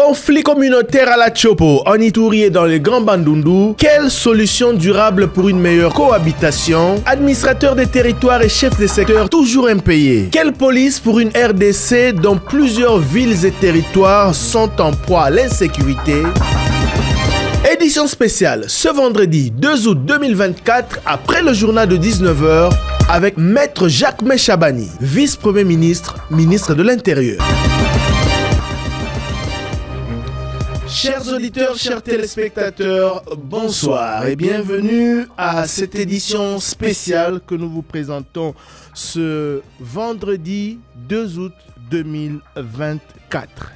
Conflit communautaire à la Tchopo, en Ituri et dans le Grand Bandundu. Quelle solution durable pour une meilleure cohabitation? Administrateurs des territoires et chefs des secteurs toujours impayés. Quelle police pour une RDC dont plusieurs villes et territoires sont en proie à l'insécurité? Édition spéciale ce vendredi 2 août 2024 après le journal de 19 h avec Maître Jacques Chabani, vice-premier ministre, ministre de l'Intérieur. Chers auditeurs, chers téléspectateurs, bonsoir et bienvenue à cette édition spéciale que nous vous présentons ce vendredi 2 août 2024.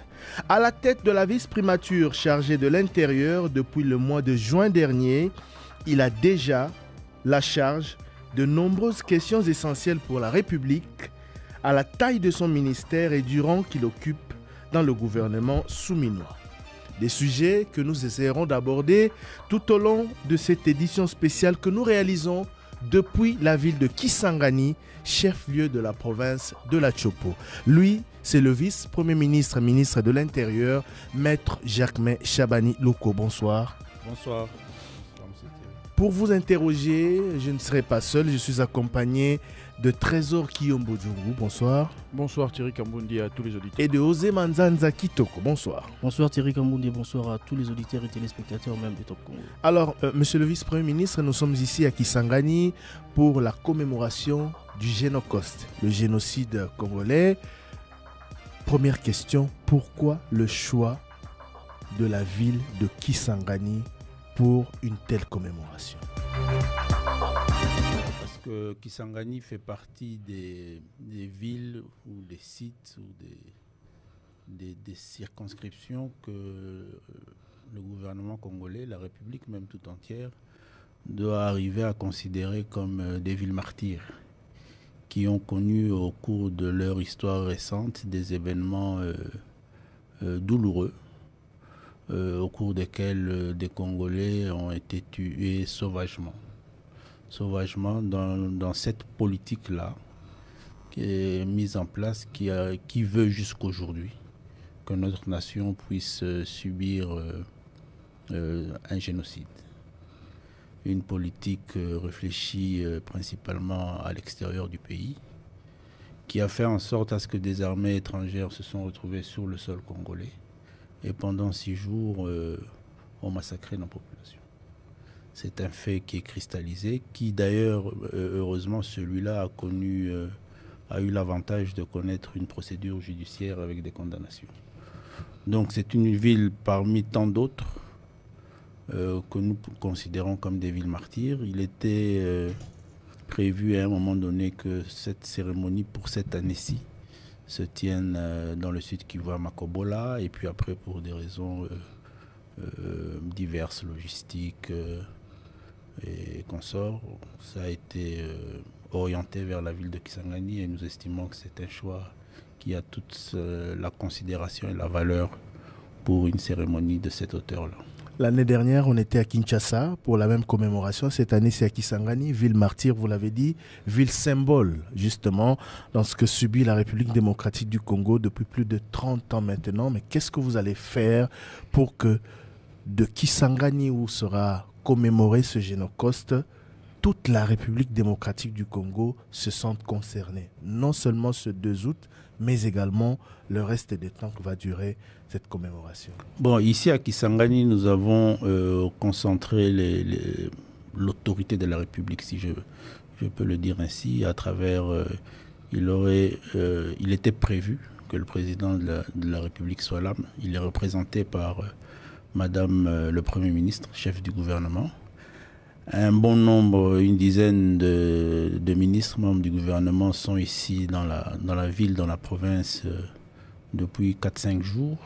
À la tête de la vice-primature chargée de l'Intérieur depuis le mois de juin dernier, il a déjà la charge de nombreuses questions essentielles pour la République, à la taille de son ministère et du rang qu'il occupe dans le gouvernement souminois. Des sujets que nous essaierons d'aborder tout au long de cette édition spéciale que nous réalisons depuis la ville de Kisangani, chef-lieu de la province de la Tchopo. Lui, c'est le vice-premier ministre, ministre de l'Intérieur, Maître Jacques Chabani Loko. Bonsoir. Bonsoir. Pour vous interroger, je ne serai pas seul, je suis accompagné de Trésor Kiyombo Djourou. Bonsoir. Bonsoir Thierry Kambundi à tous les auditeurs. Et de Osé Manzanza Kitoko. Bonsoir. Bonsoir Thierry Kambundi, bonsoir à tous les auditeurs et téléspectateurs même de Top Congo. Alors, monsieur le vice-premier ministre, nous sommes ici à Kisangani pour la commémoration du Génocoste, le génocide congolais. Première question, pourquoi le choix de la ville de Kisangani pour une telle commémoration? Parce que Kisangani fait partie des villes ou des sites ou des circonscriptions que le gouvernement congolais, la République même tout entière, doit arriver à considérer comme des villes martyrs qui ont connu au cours de leur histoire récente des événements douloureux au cours desquels des Congolais ont été tués sauvagement dans cette politique-là qui est mise en place, qui veut jusqu'aujourd'hui que notre nation puisse subir un génocide. Une politique réfléchie principalement à l'extérieur du pays, qui a fait en sorte à ce que des armées étrangères se sont retrouvées sur le sol congolais et pendant 6 jours ont massacré nos populations. C'est un fait qui est cristallisé, qui d'ailleurs, heureusement, celui-là a eu l'avantage de connaître une procédure judiciaire avec des condamnations. Donc c'est une ville parmi tant d'autres que nous considérons comme des villes martyrs. Il était prévu à un moment donné que cette cérémonie pour cette année-ci se tienne dans le sud Kivu à Makobola, et puis après pour des raisons diverses, logistiques et consorts, ça a été orienté vers la ville de Kisangani, et nous estimons que c'est un choix qui a toute la considération et la valeur pour une cérémonie de cette hauteur-là. L'année dernière, on était à Kinshasa pour la même commémoration. Cette année, c'est à Kisangani, ville martyre, vous l'avez dit, ville symbole, justement, dans ce que subit la République démocratique du Congo depuis plus de 30 ans maintenant. Mais qu'est-ce que vous allez faire pour que de Kisangani, où sera commémoré ce Génocoste, toute la République démocratique du Congo se sente concernée? Non seulement ce 2 août, mais également le reste des temps que va durer cette commémoration. Bon, ici à Kisangani, nous avons concentré l'autorité de la République, si je peux le dire ainsi, à travers... il était prévu que le président de la République soit là. Il est représenté par Madame le Premier ministre, chef du gouvernement. Un bon nombre, une dizaine de ministres, membres du gouvernement sont ici dans la ville, dans la province, depuis 4-5 jours.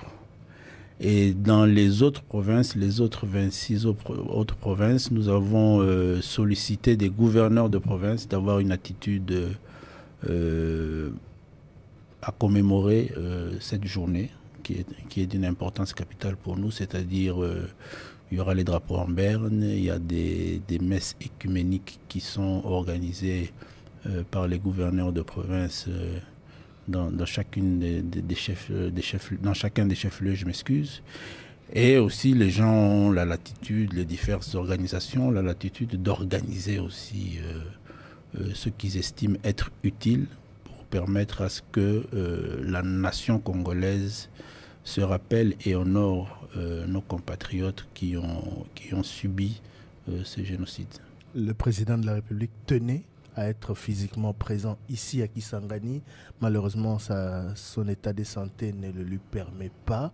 Et dans les autres provinces, les autres 26 autres provinces, nous avons sollicité des gouverneurs de province d'avoir une attitude à commémorer cette journée, qui est d'une importance capitale pour nous, c'est-à-dire... il y aura les drapeaux en berne, il y a des messes écuméniques qui sont organisées par les gouverneurs de province dans chacune dans chacun des chefs-lieux, je m'excuse. Et aussi, les gens ont la latitude, les diverses organisations, la latitude d'organiser aussi ce qu'ils estiment être utile pour permettre à ce que la nation congolaise se rappelle et honore nos compatriotes qui ont subi ce génocide. Le président de la République tenait à être physiquement présent ici à Kisangani. Malheureusement, son état de santé ne le lui permet pas.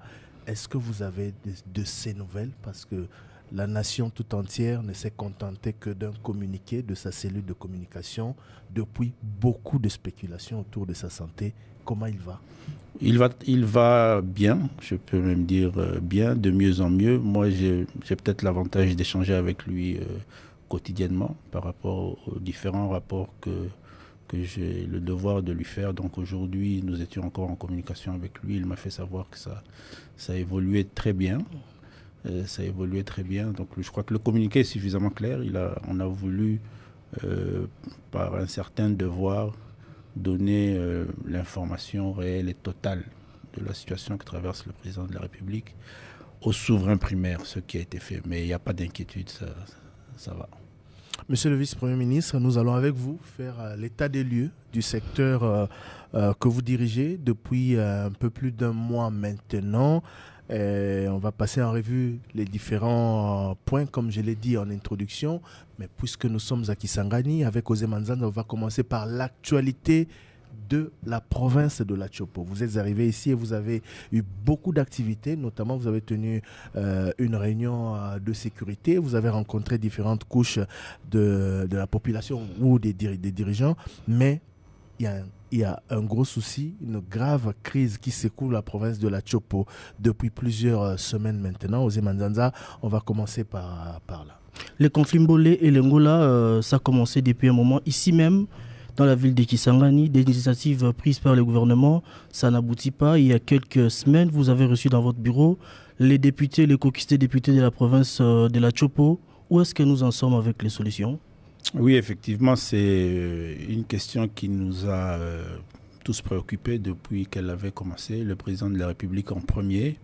Est-ce que vous avez de ces nouvelles? Parce que la nation tout entière ne s'est contentée que d'un communiqué de sa cellule de communication depuis beaucoup de spéculations autour de sa santé. Comment il va? Il va bien, je peux même dire bien, de mieux en mieux. Moi, j'ai peut-être l'avantage d'échanger avec lui quotidiennement par rapport aux différents rapports que j'ai le devoir de lui faire. Donc aujourd'hui, nous étions encore en communication avec lui. Il m'a fait savoir que ça a évolué très bien. Ça a évolué très bien. Donc je crois que le communiqué est suffisamment clair. On a voulu, par un certain devoir, donner l'information réelle et totale de la situation que traverse le président de la République au souverain primaire, ce qui a été fait. Mais il n'y a pas d'inquiétude, ça va. Monsieur le vice-premier ministre, nous allons avec vous faire l'état des lieux du secteur que vous dirigez depuis un peu plus d'un mois maintenant. On va passer en revue les différents points, comme je l'ai dit en introduction. Mais puisque nous sommes à Kisangani, avec Osé Manzana, on va commencer par l'actualité de la province de la Chopo. Vous êtes arrivé ici et vous avez eu beaucoup d'activités, notamment vous avez tenu une réunion de sécurité, vous avez rencontré différentes couches de la population ou des dirigeants, mais il y a un gros souci, une grave crise qui secoue la province de la Chopo depuis plusieurs semaines maintenant. Osé Manzanza, on va commencer par là. Les conflits Mbolé et l'Angola, ça a commencé depuis un moment. Ici même, dans la ville de Kisangani, des initiatives prises par le gouvernement, ça n'aboutit pas. Il y a quelques semaines, vous avez reçu dans votre bureau les députés, les caucusés députés de la province de la Chopo. Où est-ce que nous en sommes avec les solutions? Oui, effectivement, c'est une question qui nous a tous préoccupés depuis qu'elle avait commencé. Le président de la République en premier.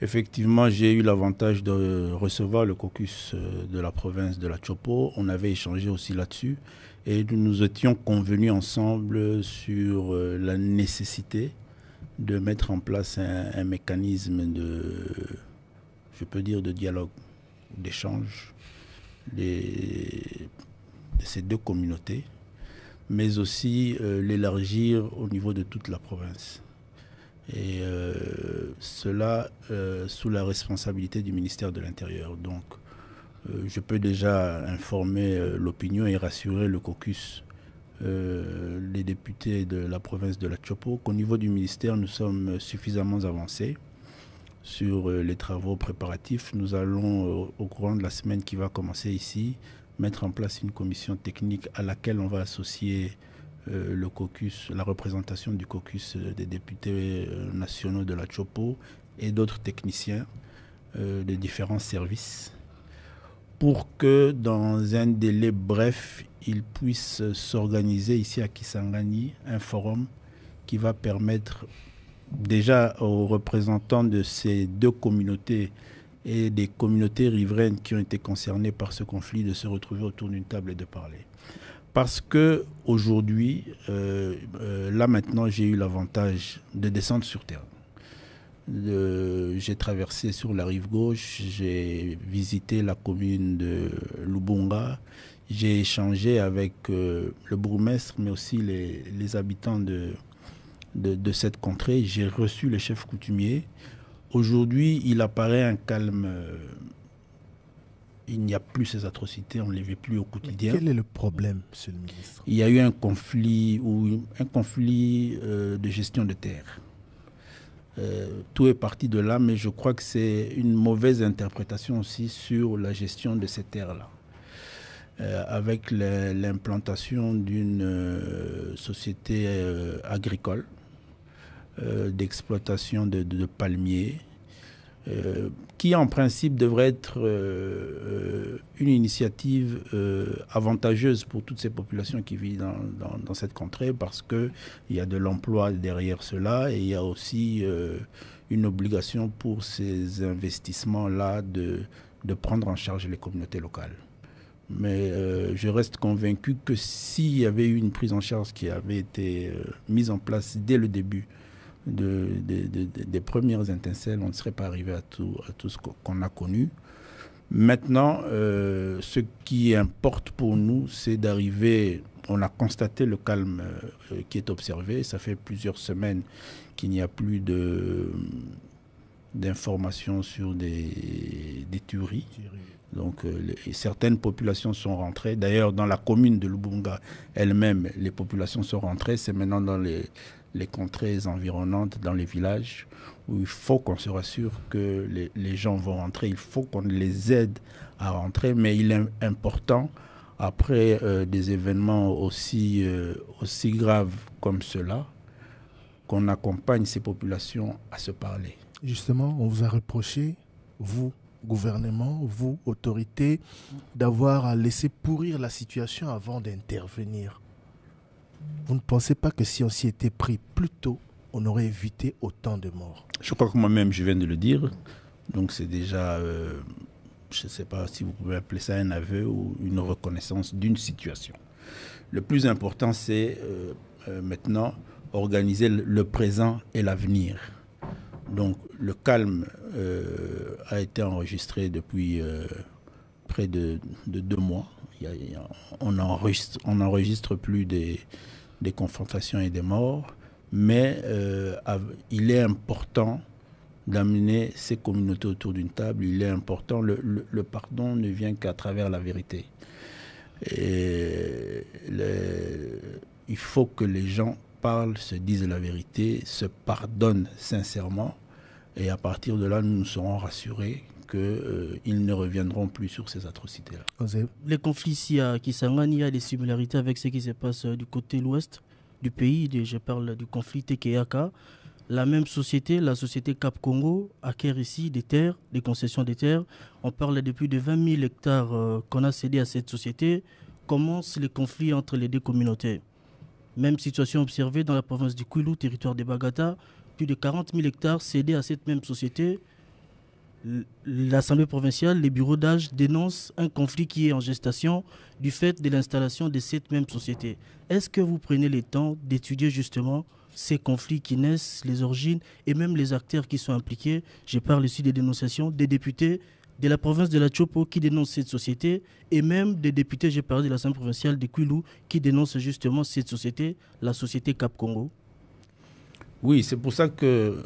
Effectivement, j'ai eu l'avantage de recevoir le caucus de la province de la Chopo. On avait échangé aussi là-dessus. Et nous étions convenus ensemble sur la nécessité de mettre en place un mécanisme je peux dire, de dialogue, d'échange de ces deux communautés, mais aussi l'élargir au niveau de toute la province. Et cela sous la responsabilité du ministère de l'Intérieur. Donc, je peux déjà informer l'opinion et rassurer le caucus, les députés de la province de la Chopo, qu'au niveau du ministère, nous sommes suffisamment avancés sur les travaux préparatifs. Nous allons, au courant de la semaine qui va commencer ici, mettre en place une commission technique à laquelle on va associer le caucus, la représentation du caucus des députés nationaux de la Chopo et d'autres techniciens des différents services, pour que dans un délai bref, ils puissent s'organiser ici à Kisangani un forum qui va permettre déjà aux représentants de ces deux communautés et des communautés riveraines qui ont été concernées par ce conflit de se retrouver autour d'une table et de parler. Parce que aujourd'hui, là maintenant, j'ai eu l'avantage de descendre sur terre. J'ai traversé sur la rive gauche, j'ai visité la commune de Lubunga, j'ai échangé avec le bourgmestre, mais aussi les habitants de cette contrée. J'ai reçu les chefs coutumiers. Aujourd'hui, il apparaît un calme. Il n'y a plus ces atrocités, on ne les vit plus au quotidien. Mais quel est le problème, monsieur le ministre? Il y a eu un conflit de gestion de terre. Tout est parti de là, mais je crois que c'est une mauvaise interprétation aussi sur la gestion de ces terres-là. Avec l'implantation d'une société agricole, d'exploitation de palmiers, qui en principe devrait être une initiative avantageuse pour toutes ces populations qui vivent dans cette contrée, parce qu'il y a de l'emploi derrière cela, et il y a aussi une obligation pour ces investissements-là de prendre en charge les communautés locales. Mais je reste convaincu que s'il y avait eu une prise en charge qui avait été mise en place dès le début des premières étincelles, on ne serait pas arrivé à tout ce qu'on a connu. Maintenant, ce qui importe pour nous, c'est d'arriver... On a constaté le calme qui est observé. Ça fait plusieurs semaines qu'il n'y a plus d'informations sur des tueries. Donc, certaines populations sont rentrées. D'ailleurs, dans la commune de Lubunga elle-même, les populations sont rentrées. C'est maintenant dans les contrées environnantes, dans les villages, où il faut qu'on se rassure que les gens vont rentrer. Il faut qu'on les aide à rentrer. Mais il est important, après des événements aussi graves comme cela, qu'on accompagne ces populations à se parler. Justement, on vous a reproché, vous, gouvernement, vous, autorités, d'avoir laissé pourrir la situation avant d'intervenir. Vous ne pensez pas que si on s'y était pris plus tôt, on aurait évité autant de morts? Je crois que moi-même, je viens de le dire. Donc c'est déjà, je ne sais pas si vous pouvez appeler ça un aveu ou une reconnaissance d'une situation. Le plus important, c'est maintenant organiser le présent et l'avenir. Donc le calme a été enregistré depuis près de 2 mois. On n'enregistre plus des confrontations et des morts, mais il est important d'amener ces communautés autour d'une table. Il est important, le pardon ne vient qu'à travers la vérité. Et il faut que les gens parlent, se disent la vérité, se pardonnent sincèrement, et à partir de là, nous nous serons rassurés qu'ils ne reviendront plus sur ces atrocités-là. Les conflits ici à Kisangani, il y a des similarités avec ce qui se passe du côté l'ouest du pays. Je parle du conflit Tekeaka. La même société, la société Cap Congo, acquiert ici des terres, des concessions des terres. On parle de plus de 20 000 hectares qu'on a cédés à cette société. Commencent les conflits entre les deux communautés. Même situation observée dans la province du Kwilu, territoire de Bagata. Plus de 40 000 hectares cédés à cette même société. L'Assemblée provinciale, les bureaux d'âge dénoncent un conflit qui est en gestation du fait de l'installation de cette même société. Est-ce que vous prenez le temps d'étudier justement ces conflits qui naissent, les origines et même les acteurs qui sont impliqués? Je parle ici des dénonciations des députés de la province de la Chopo qui dénoncent cette société et même des députés, j'ai parlé de l'Assemblée provinciale de Kwilu qui dénoncent justement cette société, la société Cap Congo. Oui, c'est pour ça que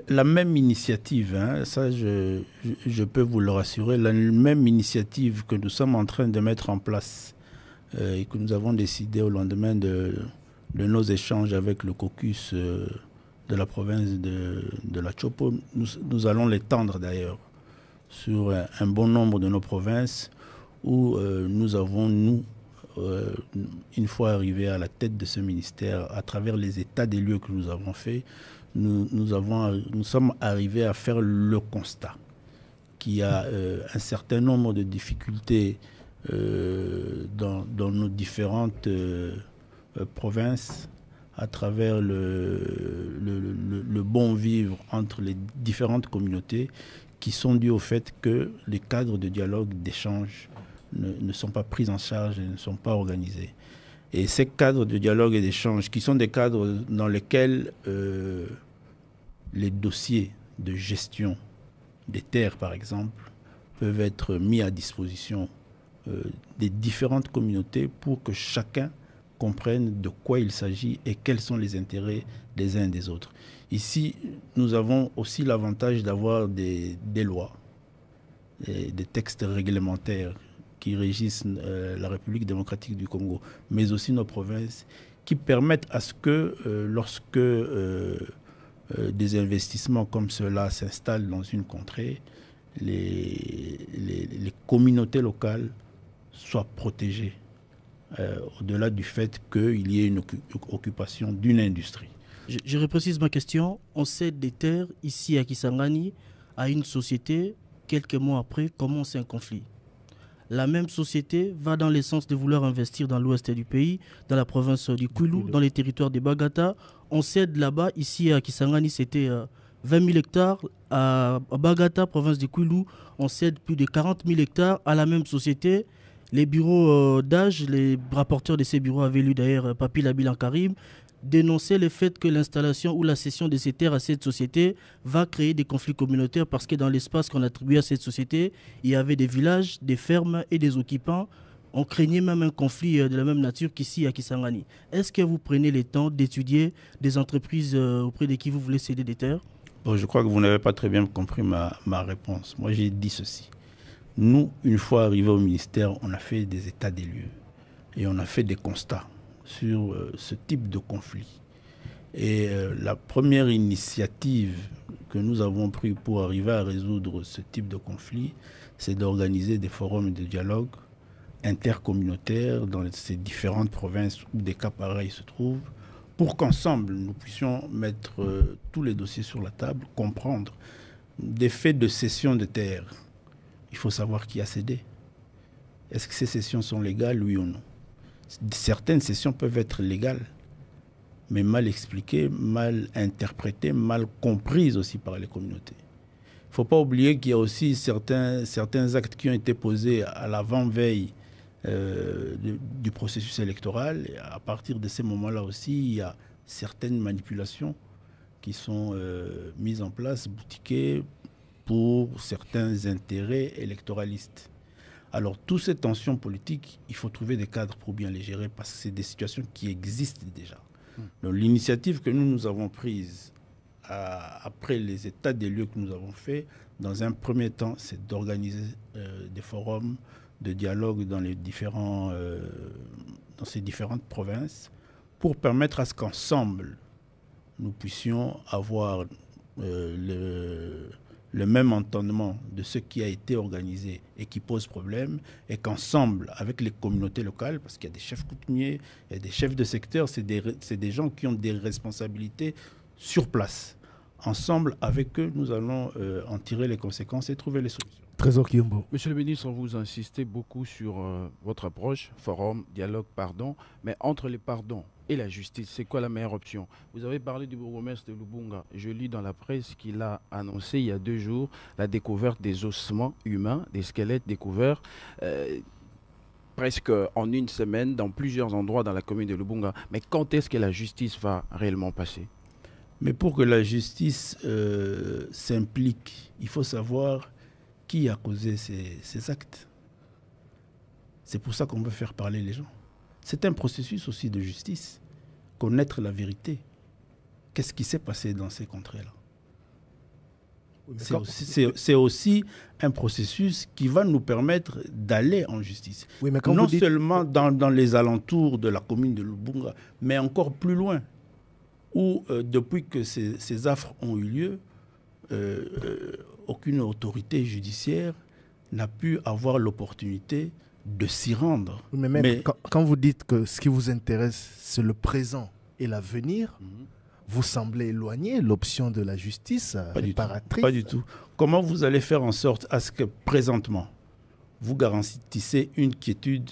la même initiative, ça je peux vous le rassurer, la même initiative que nous sommes en train de mettre en place et que nous avons décidé au lendemain de nos échanges avec le caucus de la province de la Chopo, nous allons l'étendre d'ailleurs sur un bon nombre de nos provinces où nous avons, une fois arrivés à la tête de ce ministère, à travers les états des lieux que nous avons faits, nous sommes arrivés à faire le constat qu'il y a un certain nombre de difficultés dans nos différentes provinces à travers le bon vivre entre les différentes communautés qui sont dues au fait que les cadres de dialogue, d'échange ne sont pas pris en charge et ne sont pas organisés. Et ces cadres de dialogue et d'échange, qui sont des cadres dans lesquels les dossiers de gestion des terres, par exemple, peuvent être mis à disposition des différentes communautés pour que chacun comprenne de quoi il s'agit et quels sont les intérêts des uns et des autres. Ici, nous avons aussi l'avantage d'avoir des lois, des textes réglementaires qui régissent la République démocratique du Congo, mais aussi nos provinces, qui permettent à ce que lorsque des investissements comme cela s'installent dans une contrée, les communautés locales soient protégées, au-delà du fait qu'il y ait une occupation d'une industrie. Je reprécise ma question. On cède des terres ici à Kisangani à une société, quelques mois après, commence un conflit. La même société va dans le sens de vouloir investir dans l'ouest du pays, dans la province du Kwilu, dans les territoires de Bagata. On cède là-bas, ici à Kisangani, c'était 20 000 hectares. À Bagata, province du Kwilu, on cède plus de 40 000 hectares à la même société. Les bureaux d'âge, les rapporteurs de ces bureaux avaient lu d'ailleurs Papi Labilan Karim, dénoncer le fait que l'installation ou la cession de ces terres à cette société va créer des conflits communautaires parce que dans l'espace qu'on attribuait à cette société, il y avait des villages, des fermes et des occupants. On craignait même un conflit de la même nature qu'ici à Kisangani. Est-ce que vous prenez le temps d'étudier des entreprises auprès de qui vous voulez céder des terres? Bon, je crois que vous n'avez pas très bien compris ma réponse. Moi, j'ai dit ceci. Nous, une fois arrivés au ministère, on a fait des états des lieux et on a fait des constats sur ce type de conflit. Et la première initiative que nous avons prise pour arriver à résoudre ce type de conflit, c'est d'organiser des forums de dialogue intercommunautaires dans ces différentes provinces où des cas pareils se trouvent, pour qu'ensemble nous puissions mettre tous les dossiers sur la table, comprendre des faits de cession de terres. Il faut savoir qui a cédé. Est-ce que ces cessions sont légales, oui ou non? Certaines cessions peuvent être légales, mais mal expliquées, mal interprétées, mal comprises aussi par les communautés. Il ne faut pas oublier qu'il y a aussi certains actes qui ont été posés à l'avant-veille du processus électoral. Et à partir de ces moments-là aussi, il y a certaines manipulations qui sont mises en place, boutiquées, pour certains intérêts électoralistes. Alors, toutes ces tensions politiques, il faut trouver des cadres pour bien les gérer parce que c'est des situations qui existent déjà. Donc, l'initiative que nous avons prise après les états des lieux que nous avons faits, dans un premier temps, c'est d'organiser des forums de dialogue dans ces différentes provinces pour permettre à ce qu'ensemble, nous puissions avoir le même entendement de ce qui a été organisé et qui pose problème, et qu'ensemble, avec les communautés locales, parce qu'il y a des chefs coutumiers, il y a des chefs de secteur, c'est des gens qui ont des responsabilités sur place. Ensemble, avec eux, nous allons en tirer les conséquences et trouver les solutions. Trésor Kiombo. Monsieur le ministre, vous insistez beaucoup sur votre approche, forum, dialogue, pardon, mais entre les pardons et la justice, c'est quoi la meilleure option? Vous avez parlé du bourgmestre de Lubunga. Je lis dans la presse qu'il a annoncé il y a 2 jours la découverte des ossements humains, des squelettes découverts presque en une semaine dans plusieurs endroits dans la commune de Lubunga. Mais quand est-ce que la justice va réellement passer? Mais pour que la justice s'implique, il faut savoir qui a causé ces actes. C'est pour ça qu'on veut faire parler les gens. C'est un processus aussi de justice. Connaître la vérité. Qu'est-ce qui s'est passé dans ces contrées-là? C'est aussi un processus qui va nous permettre d'aller en justice. Oui, mais non seulement dans les alentours de la commune de Lubunga, mais encore plus loin, où depuis que ces affres ont eu lieu, aucune autorité judiciaire n'a pu avoir l'opportunité de s'y rendre. Oui, mais quand vous dites que ce qui vous intéresse, c'est le présent et l'avenir, vous semblez éloigner l'option de la justice réparatrice. Pas du tout. Comment vous allez faire en sorte à ce que présentement, vous garantissez une quiétude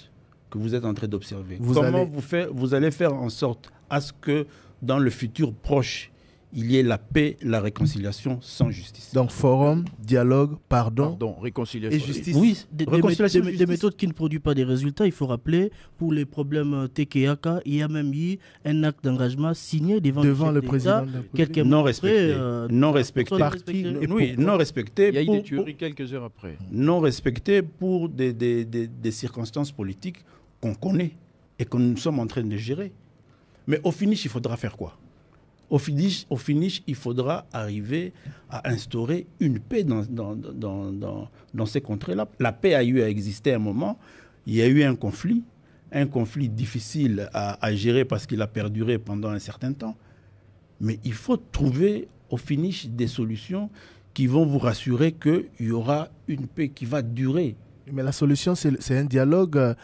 que vous êtes en train d'observer? Comment vous allez faire en sorte à ce que dans le futur proche, il y ait la paix, la réconciliation sans justice? Donc forum, dialogue, pardon réconciliation et justice. Oui, des méthodes qui ne produisent pas des résultats. Il faut rappeler, pour les problèmes TKK, il y a même eu un acte d'engagement signé devant le président quelques non mois respecté. après, Non respecté. Oui, non respecté. Il y a eu des tueries quelques heures après. Non respecté pour des circonstances politiques qu'on connaît et que nous sommes en train de gérer. Mais au finish, il faudra faire quoi? Au finish, il faudra arriver à instaurer une paix dans ces contrées-là. La paix a eu à exister à un moment. Il y a eu un conflit difficile à gérer parce qu'il a perduré pendant un certain temps. Mais il faut trouver au finish des solutions qui vont vous rassurer qu'il y aura une paix qui va durer. Mais la solution, c'est un dialogue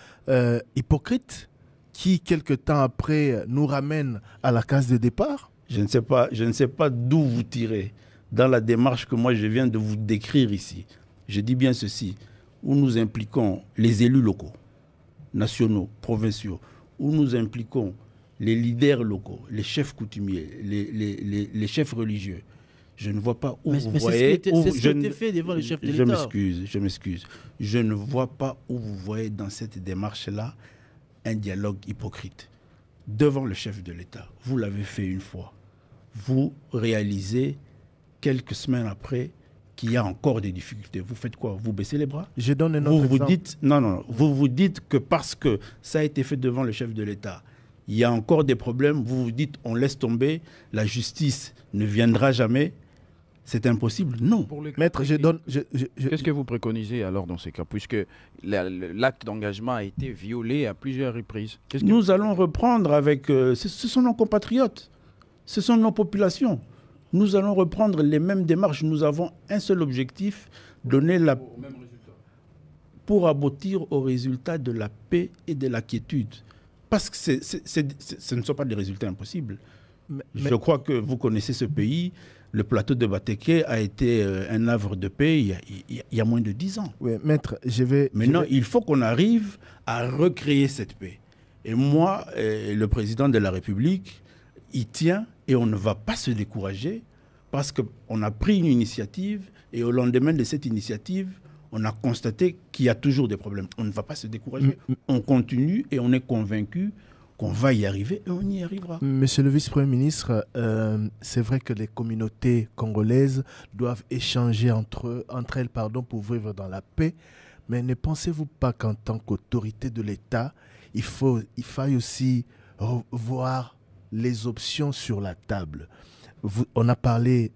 hypocrite qui, quelque temps après, nous ramène à la case de départ. Je ne sais pas d'où vous tirez dans la démarche que moi je viens de vous décrire ici, je dis bien ceci, où nous impliquons les élus locaux, nationaux, provinciaux, où nous impliquons les leaders locaux, les chefs coutumiers, les chefs religieux, je ne vois pas où vous voyez... C'est ce qui était fait devant les chefs de l'État. Je m'excuse. Je ne vois pas où vous voyez dans cette démarche-là un dialogue hypocrite. Devant le chef de l'État, vous l'avez fait une fois. Vous réalisez quelques semaines après qu'il y a encore des difficultés. Vous faites quoi? Vous baissez les bras? Je donne un autre exemple. Dites, non, vous vous dites que parce que ça a été fait devant le chef de l'État, il y a encore des problèmes, vous vous dites on laisse tomber, la justice ne viendra jamais. C'est impossible? Non. Maître, je donne... Qu'est-ce que vous préconisez alors dans ces cas, puisque l'acte d'engagement a été violé à plusieurs reprises? Nous allons reprendre avec... ce sont nos compatriotes, ce sont nos populations. Nous allons reprendre les mêmes démarches. Nous avons un seul objectif, donner la... pour aboutir au résultat de la paix et de la quiétude. Parce que ce ne sont pas des résultats impossibles. Je crois que vous connaissez ce pays. Le plateau de Batéké a été un havre de paix il y a moins de 10 ans. Oui, maître, Maintenant, il faut qu'on arrive à recréer cette paix. Et moi, le président de la République, il tient et on ne va pas se décourager parce qu'on a pris une initiative et au lendemain de cette initiative, on a constaté qu'il y a toujours des problèmes. On ne va pas se décourager. On continue et on est convaincu qu'on va y arriver et on y arrivera. Monsieur le vice-premier ministre, c'est vrai que les communautés congolaises doivent échanger entre elles pour vivre dans la paix, mais ne pensez-vous pas qu'en tant qu'autorité de l'État, il faille aussi voir les options sur la table? On a parlé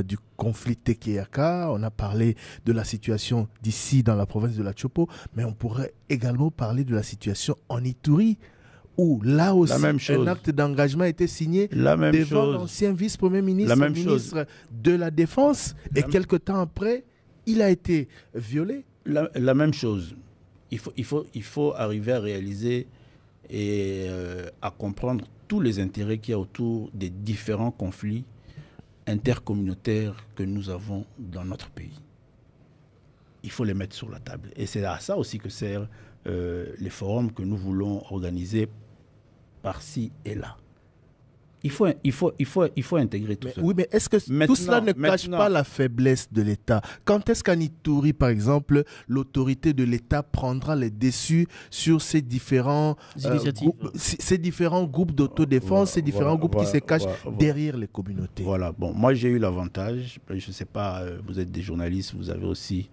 du conflit Tekéyaka, on a parlé de la situation d'ici dans la province de la Chopo, mais on pourrait également parler de la situation en Ituri, où là aussi un acte d'engagement a été signé devant l'ancien vice-premier ministre, ministre de la Défense, et quelque temps après, il a été violé. La même chose. Il faut arriver à réaliser et à comprendre tous les intérêts qu'il y a autour des différents conflits intercommunautaires que nous avons dans notre pays. Il faut les mettre sur la table. Et c'est à ça aussi que servent les forums que nous voulons organiser par-ci et là. Il faut intégrer tout ça. Oui, mais est-ce que tout cela ne cache pas la faiblesse de l'État? Quand est-ce qu'en Ituri, par exemple, l'autorité de l'État prendra les déçus sur ces différents groupes d'autodéfense, ces différents groupes qui se cachent derrière les communautés? Voilà. Bon, moi j'ai eu l'avantage, je ne sais pas, vous êtes des journalistes, vous avez aussi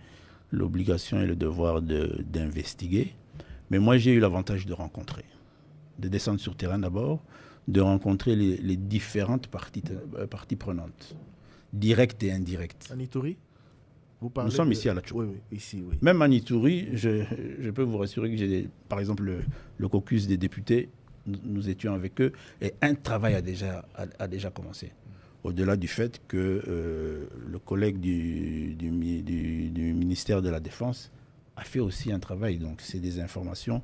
l'obligation et le devoir d'investiguer, mais moi j'ai eu l'avantage de rencontrer, de descendre sur terrain d'abord, de rencontrer les différentes parties prenantes, directes et indirectes. En Ituri, nous sommes ici à la Tchou. Oui, ici, oui. Même en Ituri, je peux vous rassurer que j'ai, par exemple, le caucus des députés, nous étions avec eux, et un travail a déjà commencé. Au-delà du fait que le collègue du ministère de la Défense a fait aussi un travail. Donc, c'est des informations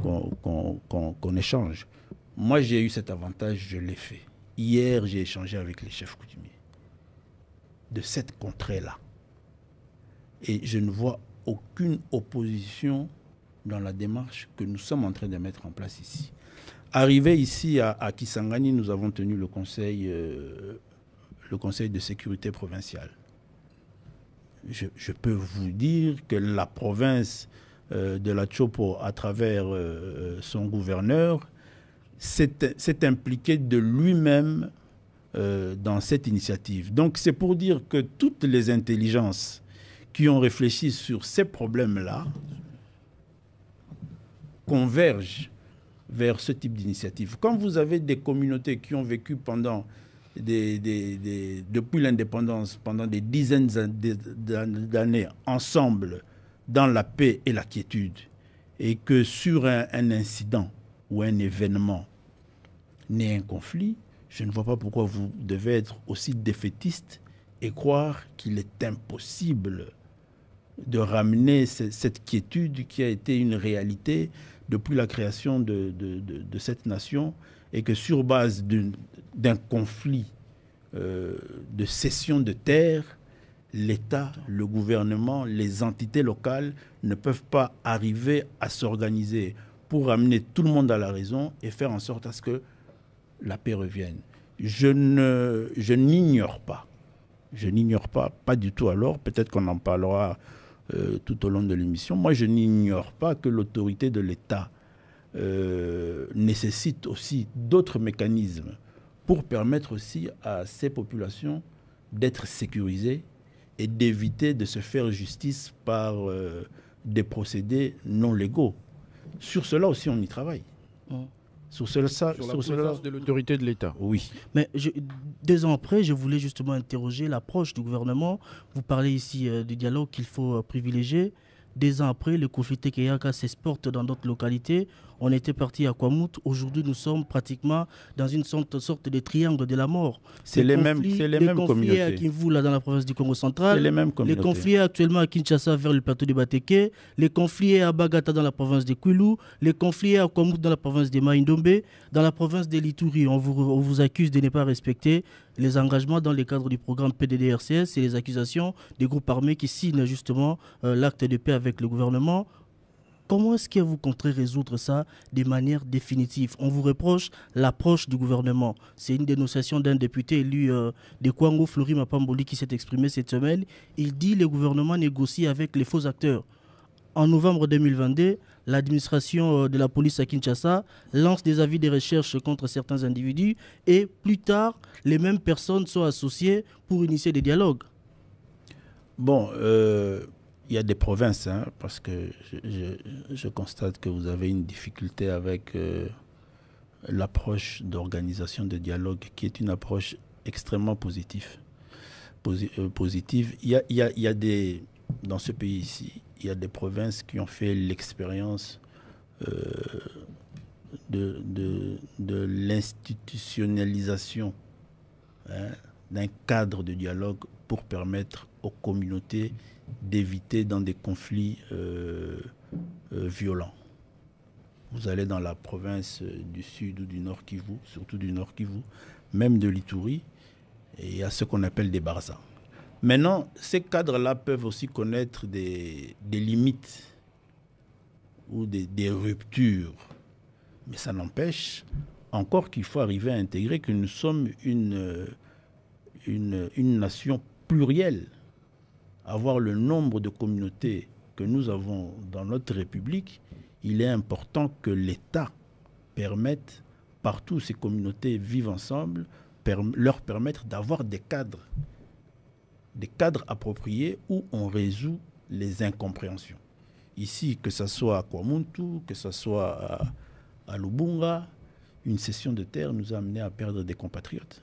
qu'on échange. Moi, j'ai eu cet avantage, je l'ai fait. Hier, j'ai échangé avec les chefs coutumiers de cette contrée-là. Et je ne vois aucune opposition dans la démarche que nous sommes en train de mettre en place ici. Arrivé ici à Kisangani, nous avons tenu le conseil de sécurité provinciale. Je peux vous dire que la province de la Chopo, à travers son gouverneur, s'est impliqué de lui-même dans cette initiative. Donc c'est pour dire que toutes les intelligences qui ont réfléchi sur ces problèmes-là convergent vers ce type d'initiative. Quand vous avez des communautés qui ont vécu depuis l'indépendance, pendant des dizaines d'années ensemble dans la paix et la quiétude, et que sur un incident ou un événement naît un conflit, je ne vois pas pourquoi vous devez être aussi défaitiste et croire qu'il est impossible de ramener cette quiétude qui a été une réalité depuis la création de cette nation, et que sur base d'un conflit de cession de terres, l'État, le gouvernement, les entités locales ne peuvent pas arriver à s'organiser pour amener tout le monde à la raison et faire en sorte à ce que la paix revienne. Je n'ignore pas, pas du tout alors, peut-être qu'on en parlera tout au long de l'émission. Moi, je n'ignore pas que l'autorité de l'État nécessite aussi d'autres mécanismes pour permettre aussi à ces populations d'être sécurisées et d'éviter de se faire justice par des procédés non légaux. Sur cela aussi, on y travaille. Sur la présence de l'autorité de l'État. Oui. Mais 2 ans après, je voulais justement interroger l'approche du gouvernement. Vous parlez ici du dialogue qu'il faut privilégier. 2 ans après, le conflit Tekeyaka s'exporte dans d'autres localités. On était parti à Kwamut. Aujourd'hui, nous sommes pratiquement dans une sorte de triangle de la mort. C'est les mêmes communautés. Les conflits à Kivu, là, dans la province du Congo central. C'est les mêmes communautés. Les conflits actuellement à Kinshasa vers le plateau de Bateke. Les conflits à Bagata dans la province de Kwilu. Les conflits à Kwamut dans la province de Maïndombe. Dans la province de l'Ituri, on vous accuse de ne pas respecter les engagements dans le cadre du programme PDDRCS et les accusations des groupes armés qui signent justement l'acte de paix avec le gouvernement. Comment est-ce que vous comptez résoudre ça de manière définitive? On vous reproche l'approche du gouvernement. C'est une dénonciation d'un député élu de Kwango, Flori Mapamboli, qui s'est exprimé cette semaine. Il dit que le gouvernement négocie avec les faux acteurs. En novembre 2022, l'administration de la police à Kinshasa lance des avis de recherche contre certains individus et plus tard, les mêmes personnes sont associées pour initier des dialogues. Bon, il y a des provinces, parce que je constate que vous avez une difficulté avec l'approche d'organisation de dialogue qui est une approche extrêmement positive. Il y a des, dans ce pays ici, il y a des provinces qui ont fait l'expérience de l'institutionnalisation d'un cadre de dialogue pour permettre aux communautés d'éviter dans des conflits violents. Vous allez dans la province du Sud ou du Nord Kivu, surtout du Nord Kivu, même de l'Ituri, et il y a ce qu'on appelle des barzas. Maintenant, ces cadres-là peuvent aussi connaître des limites ou des ruptures. Mais ça n'empêche encore qu'il faut arriver à intégrer que nous sommes une nation plurielle. Avoir le nombre de communautés que nous avons dans notre République, il est important que l'État permette, partout où ces communautés vivent ensemble, leur permettre d'avoir des cadres appropriés où on résout les incompréhensions. Ici, que ce soit à Kwamuntu, que ce soit à Lubunga, une cession de terre nous a amené à perdre des compatriotes.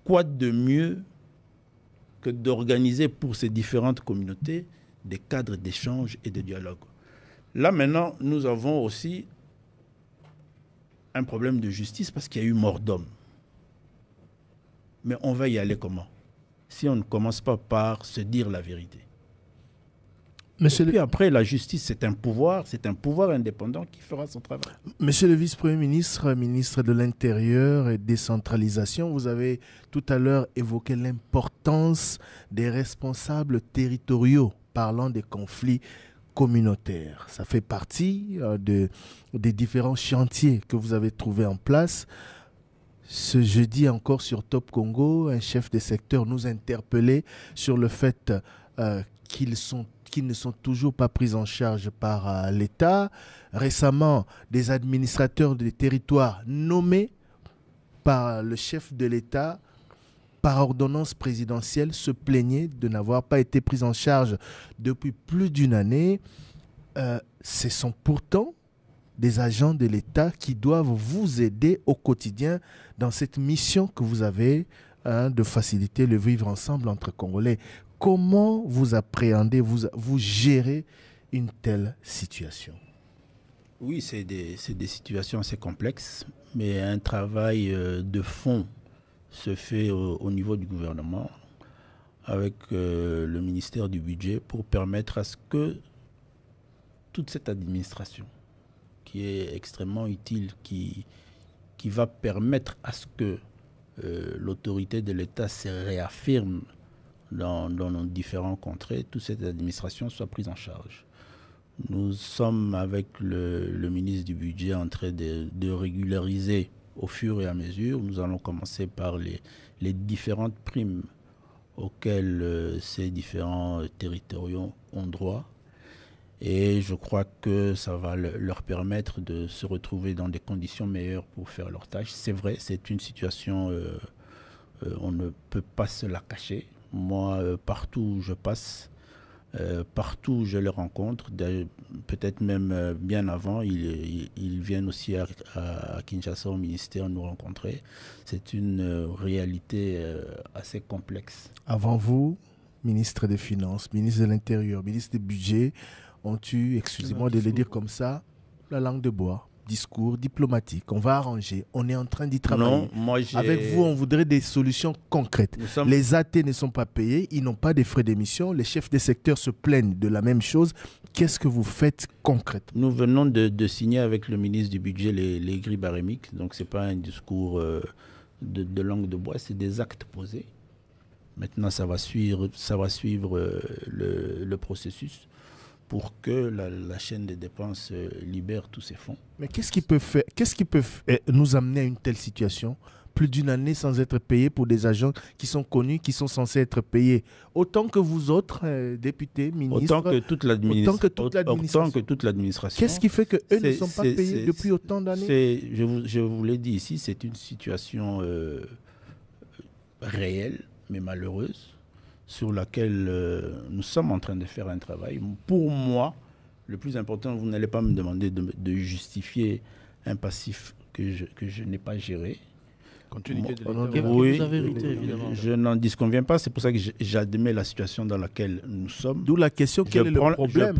Quoi de mieux que d'organiser pour ces différentes communautés des cadres d'échange et de dialogue. Là, maintenant, nous avons aussi un problème de justice parce qu'il y a eu mort d'homme. Mais on va y aller comment? Si on ne commence pas par se dire la vérité. Puis après, la justice, c'est un pouvoir indépendant qui fera son travail. Monsieur le vice-premier ministre, ministre de l'Intérieur et décentralisation, vous avez tout à l'heure évoqué l'importance des responsables territoriaux parlant des conflits communautaires. Ça fait partie des différents chantiers que vous avez trouvés en place. Ce jeudi encore sur Top Congo, un chef de secteur nous interpellait sur le fait qu'ils ne sont toujours pas pris en charge par l'État. Récemment, des administrateurs des territoires nommés par le chef de l'État par ordonnance présidentielle se plaignaient de n'avoir pas été pris en charge depuis plus d'une année. Ce sont pourtant des agents de l'État qui doivent vous aider au quotidien dans cette mission que vous avez de faciliter le vivre ensemble entre Congolais. Comment vous appréhendez, vous gérez une telle situation? Oui, c'est des situations assez complexes, mais un travail de fond se fait au niveau du gouvernement avec le ministère du Budget pour permettre à ce que toute cette administration qui est extrêmement utile, qui va permettre à ce que l'autorité de l'État se réaffirme dans nos différents contrées, toute cette administration soit prise en charge. Nous sommes avec le ministre du Budget en train de régulariser au fur et à mesure. Nous allons commencer par les différentes primes auxquelles ces différents territoriaux ont droit. Et je crois que ça va leur permettre de se retrouver dans des conditions meilleures pour faire leur tâche. C'est vrai, c'est une situation, on ne peut pas se la cacher. Moi, partout où je passe, partout où je les rencontre, peut-être même bien avant, ils viennent aussi à Kinshasa au ministère nous rencontrer. C'est une réalité assez complexe. Avant vous, ministre des Finances, ministre de l'Intérieur, ministre des Budgets, ont eu, excusez-moi de le dire comme ça, la langue de bois, discours diplomatique. On va arranger, on est en train d'y travailler. Non, avec vous, on voudrait des solutions concrètes. Les AT ne sont pas payés, ils n'ont pas de frais d'émission, les chefs des secteurs se plaignent de la même chose. Qu'est-ce que vous faites concrètement? Nous venons de signer avec le ministre du Budget les grilles barémiques, donc ce n'est pas un discours de langue de bois, c'est des actes posés. Maintenant, ça va suivre le processus pour que la chaîne des dépenses libère tous ses fonds. Mais qu'est-ce qui peut nous amener à une telle situation? Plus d'une année sans être payé pour des agents qui sont connus, qui sont censés être payés. Autant que vous autres, députés, ministres. Autant que toute l'administration. Qu'est-ce qui fait qu'eux ne sont pas payés depuis autant d'années? Je vous l'ai dit ici, c'est une situation réelle, mais malheureuse, sur laquelle nous sommes en train de faire un travail. Pour moi, le plus important, vous n'allez pas me demander de justifier un passif que je n'ai pas géré. Continuité de oui, vous avez hérité, évidemment. Je n'en disconviens pas, c'est pour ça que j'admets la situation dans laquelle nous sommes. D'où la question, quel est le problème?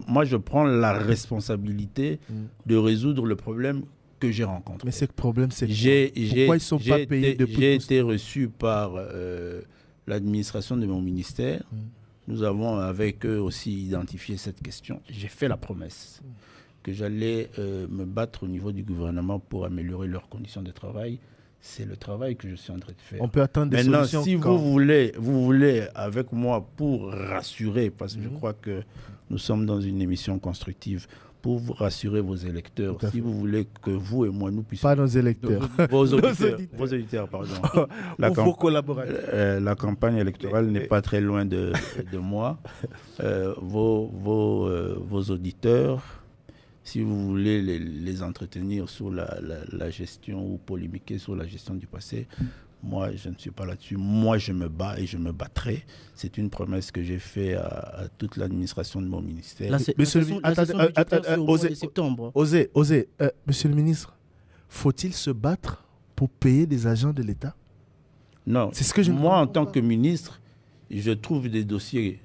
Moi, je prends la responsabilité de résoudre le problème que j'ai rencontré. Mais ce problème, c'est pourquoi ils ne sont pas payés depuis? J'ai été reçu par l'administration de mon ministère. Nous avons avec eux aussi identifié cette question. J'ai fait la promesse que j'allais me battre au niveau du gouvernement pour améliorer leurs conditions de travail. C'est le travail que je suis en train de faire. On peut attendre des solutions. Si vous voulez avec moi pour rassurer, parce que je crois que nous sommes dans une émission constructive, pour vous rassurer vos électeurs, si vous voulez que vous et moi nous puissions... Pas nos électeurs. Vos auditeurs, pardon. Vos collaborateurs. La campagne électorale n'est pas très loin de moi. Vos auditeurs, si vous voulez les entretenir sur la gestion ou polémiquer sur la gestion du passé, moi, je ne suis pas là-dessus. Moi, je me bats et je me battrai. C'est une promesse que j'ai faite à toute l'administration de mon ministère. Monsieur le ministre, osez. Monsieur le ministre, faut-il se battre pour payer des agents de l'État? Non. C'est ce que moi, en tant que ministre, je trouve des dossiers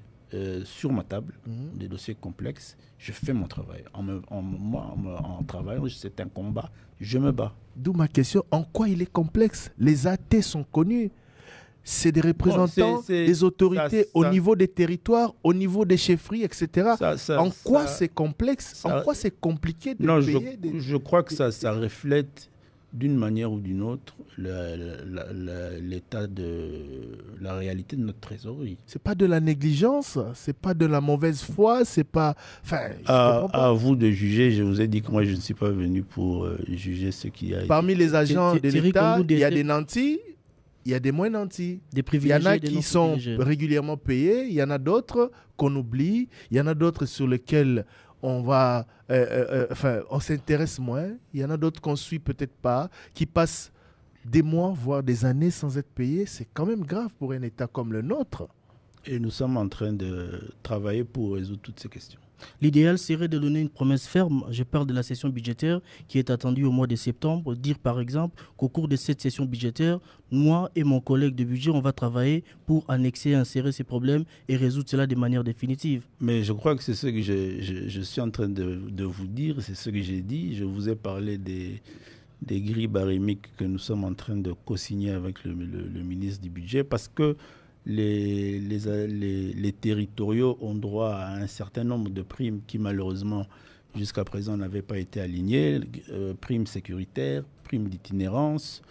sur ma table, des dossiers complexes. Je fais mon travail. En travaillant, c'est un combat. Je me bats. D'où ma question, en quoi il est complexe? Les AT sont connus. C'est des représentants des autorités au niveau des territoires, au niveau des chefferies, etc. En quoi c'est complexe? En quoi c'est compliqué de payer je crois que ça reflète d'une manière ou d'une autre l'état de la réalité de notre trésorerie. C'est pas de la négligence, c'est pas de la mauvaise foi, c'est pas... Enfin, à vous de juger. Je vous ai dit que moi je ne suis pas venu pour juger ce qui a été. Parmi les agents de l'État, il y a des nantis, il y a des moins nantis. Il y en a qui sont régulièrement payés, il y en a d'autres qu'on oublie, il y en a d'autres sur lesquels on va, on s'intéresse moins. Il y en a d'autres qu'on suit peut-être pas, qui passent des mois, voire des années sans être payés. C'est quand même grave pour un État comme le nôtre. Et nous sommes en train de travailler pour résoudre toutes ces questions. L'idéal serait de donner une promesse ferme. Je parle de la session budgétaire qui est attendue au mois de septembre. Dire par exemple qu'au cours de cette session budgétaire, moi et mon collègue de budget, on va travailler pour annexer, insérer ces problèmes et résoudre cela de manière définitive. Mais je crois que c'est ce que je suis en train de vous dire, c'est ce que j'ai dit. Je vous ai parlé des grilles barémiques que nous sommes en train de co-signer avec le ministre du Budget parce que les territoriaux ont droit à un certain nombre de primes qui malheureusement jusqu'à présent n'avaient pas été alignées, primes sécuritaires, primes d'itinérance.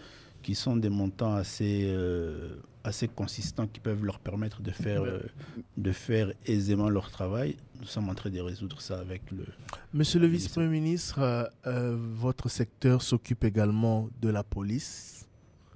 qui sont des montants assez consistants qui peuvent leur permettre de faire aisément leur travail. Nous sommes en train de résoudre ça avec le... Monsieur le vice-premier ministre, votre secteur s'occupe également de la police.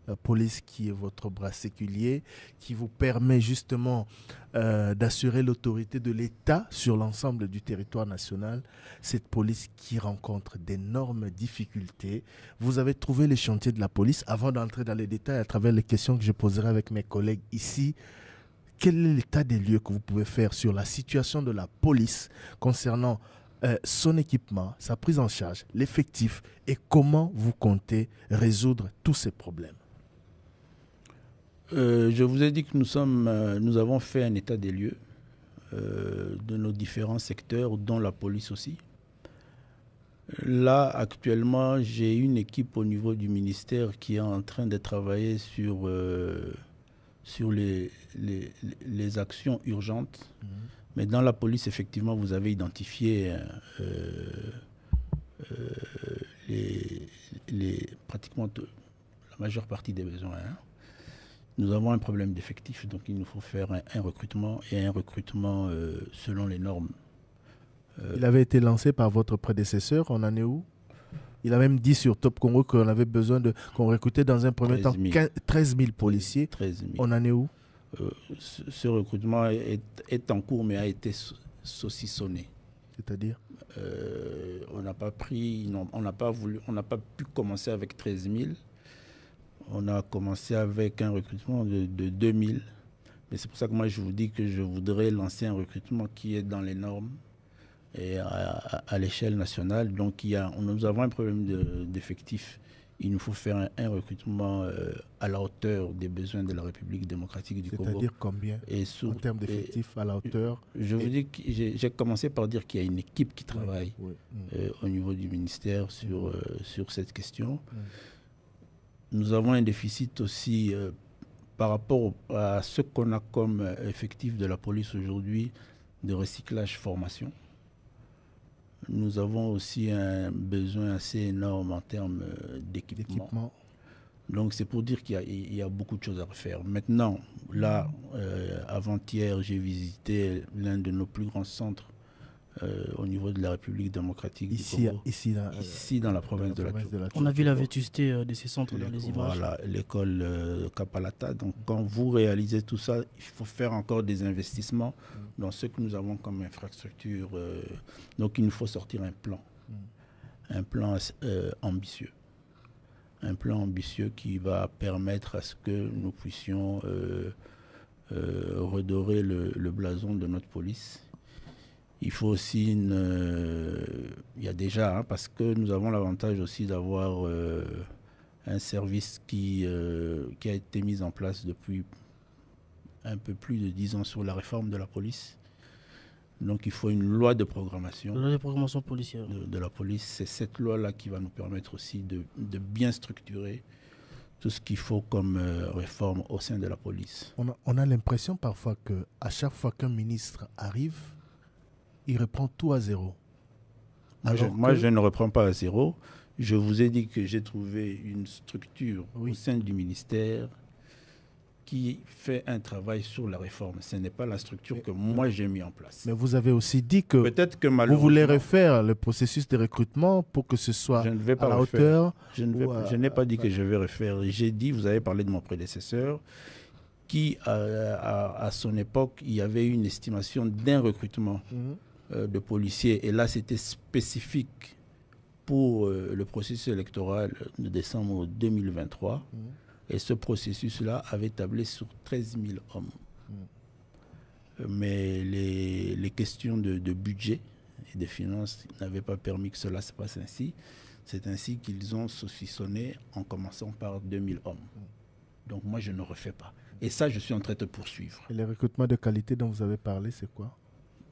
La police qui est votre bras séculier, qui vous permet justement d'assurer l'autorité de l'État sur l'ensemble du territoire national. Cette police qui rencontre d'énormes difficultés. Vous avez trouvé les chantiers de la police. Avant d'entrer dans les détails à travers les questions que je poserai avec mes collègues ici, quel est l'état des lieux que vous pouvez faire sur la situation de la police concernant son équipement, sa prise en charge, l'effectif et comment vous comptez résoudre tous ces problèmes? Je vous ai dit que nous avons fait un état des lieux de nos différents secteurs, dont la police aussi. Là, actuellement, j'ai une équipe au niveau du ministère qui est en train de travailler sur les actions urgentes. Mais dans la police, effectivement, vous avez identifié pratiquement la majeure partie des besoins. Nous avons un problème d'effectifs, donc il nous faut faire un recrutement et un recrutement selon les normes. Il avait été lancé par votre prédécesseur, on en est où? Il a même dit sur Top Congo qu'on avait besoin qu'on recrutait dans un premier temps 13 000 policiers. 13 000. On en est où? Ce recrutement est en cours, mais a été saucissonné. C'est-à-dire on n'a pas pu commencer avec 13 000. On a commencé avec un recrutement de 2000. Mais c'est pour ça que moi, je vous dis que je voudrais lancer un recrutement qui est dans les normes et à l'échelle nationale. Donc, nous avons un problème d'effectifs. Il nous faut faire un recrutement à la hauteur des besoins de la République démocratique du Congo. C'est-à-dire combien en termes d'effectifs à la hauteur? Je vous dis que j'ai commencé par dire qu'il y a une équipe qui travaille au niveau du ministère sur cette question. Nous avons un déficit aussi par rapport à ce qu'on a comme effectif de la police aujourd'hui de recyclage formation. Nous avons aussi un besoin assez énorme en termes d'équipement. Donc c'est pour dire qu'il y a beaucoup de choses à refaire. Maintenant, là, avant-hier, j'ai visité l'un de nos plus grands centres au niveau de la République démocratique du Congo. Ici, dans la province de la Tchoukou. On a vu la vétusté de ces centres dans les images. Voilà, l'école Kapalata. Donc, quand vous réalisez tout ça, il faut faire encore des investissements dans ce que nous avons comme infrastructure. Donc, il nous faut sortir un plan. Un plan ambitieux. Un plan ambitieux qui va permettre à ce que nous puissions redorer le blason de notre police. Il faut aussi il y a déjà, parce que nous avons l'avantage aussi d'avoir un service qui a été mis en place depuis un peu plus de 10 ans sur la réforme de la police. Donc il faut une loi de programmation. La loi de programmation policière. De la police. C'est cette loi-là qui va nous permettre aussi de bien structurer tout ce qu'il faut comme réforme au sein de la police. On a l'impression parfois qu'à chaque fois qu'un ministre arrive, il reprend tout à zéro. Moi, je ne reprends pas à zéro. Je vous ai dit que j'ai trouvé une structure au sein du ministère qui fait un travail sur la réforme. Ce n'est pas la structure que moi j'ai mis en place. Mais vous avez aussi dit que, vous voulez refaire le processus de recrutement pour que ce soit à la hauteur. Je n'ai pas dit que je vais refaire. J'ai dit, vous avez parlé de mon prédécesseur, qui à son époque, il y avait une estimation d'un recrutement de policiers. Et là, c'était spécifique pour le processus électoral de décembre 2023. Et ce processus-là avait tablé sur 13 000 hommes. Mais les questions de budget et de finances n'avaient pas permis que cela se passe ainsi. C'est ainsi qu'ils ont saucissonné en commençant par 2000 hommes. Donc moi, je ne refais pas. Et ça, je suis en train de poursuivre. Et les recrutements de qualité dont vous avez parlé, c'est quoi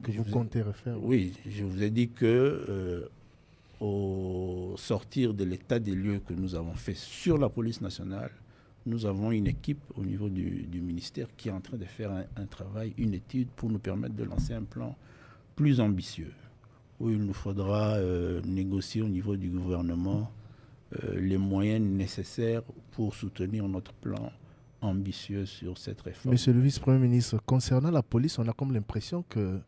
que vous comptez refaire? Oui, je vous ai dit que au sortir de l'état des lieux que nous avons fait sur la police nationale, nous avons une équipe au niveau du ministère qui est en train de faire un travail, une étude pour nous permettre de lancer un plan plus ambitieux, où il nous faudra négocier au niveau du gouvernement les moyens nécessaires pour soutenir notre plan ambitieux sur cette réforme. Monsieur le vice-premier ministre, concernant la police, on a comme l'impression que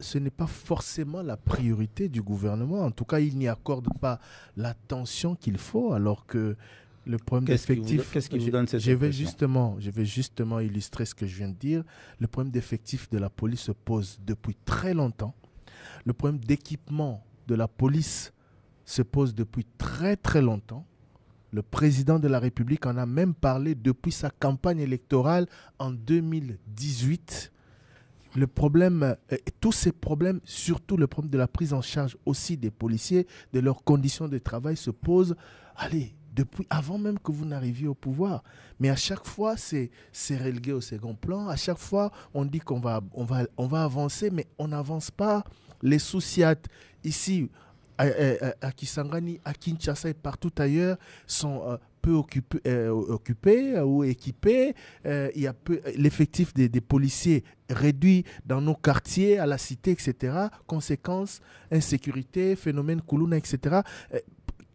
ce n'est pas forcément la priorité du gouvernement. En tout cas, il n'y accorde pas l'attention qu'il faut, alors que le problème d'effectifs... Qu'est-ce qui vous donne cette impression? Je vais justement illustrer ce que je viens de dire. Le problème d'effectifs de la police se pose depuis très longtemps. Le problème d'équipement de la police se pose depuis très très longtemps. Le président de la République en a même parlé depuis sa campagne électorale en 2018. Le problème, tous ces problèmes, surtout le problème de la prise en charge aussi des policiers, de leurs conditions de travail se posent, depuis avant même que vous n'arriviez au pouvoir. Mais à chaque fois, c'est relégué au second plan. À chaque fois, on dit qu'on va avancer, mais on n'avance pas. Les sous-SIAT, ici, à Kisangani, à Kinshasa et partout ailleurs, sont peu occupés ou équipés. Il y a l'effectif des policiers réduit dans nos quartiers, à la cité, etc. Conséquences, insécurité, phénomène Koulouna, etc.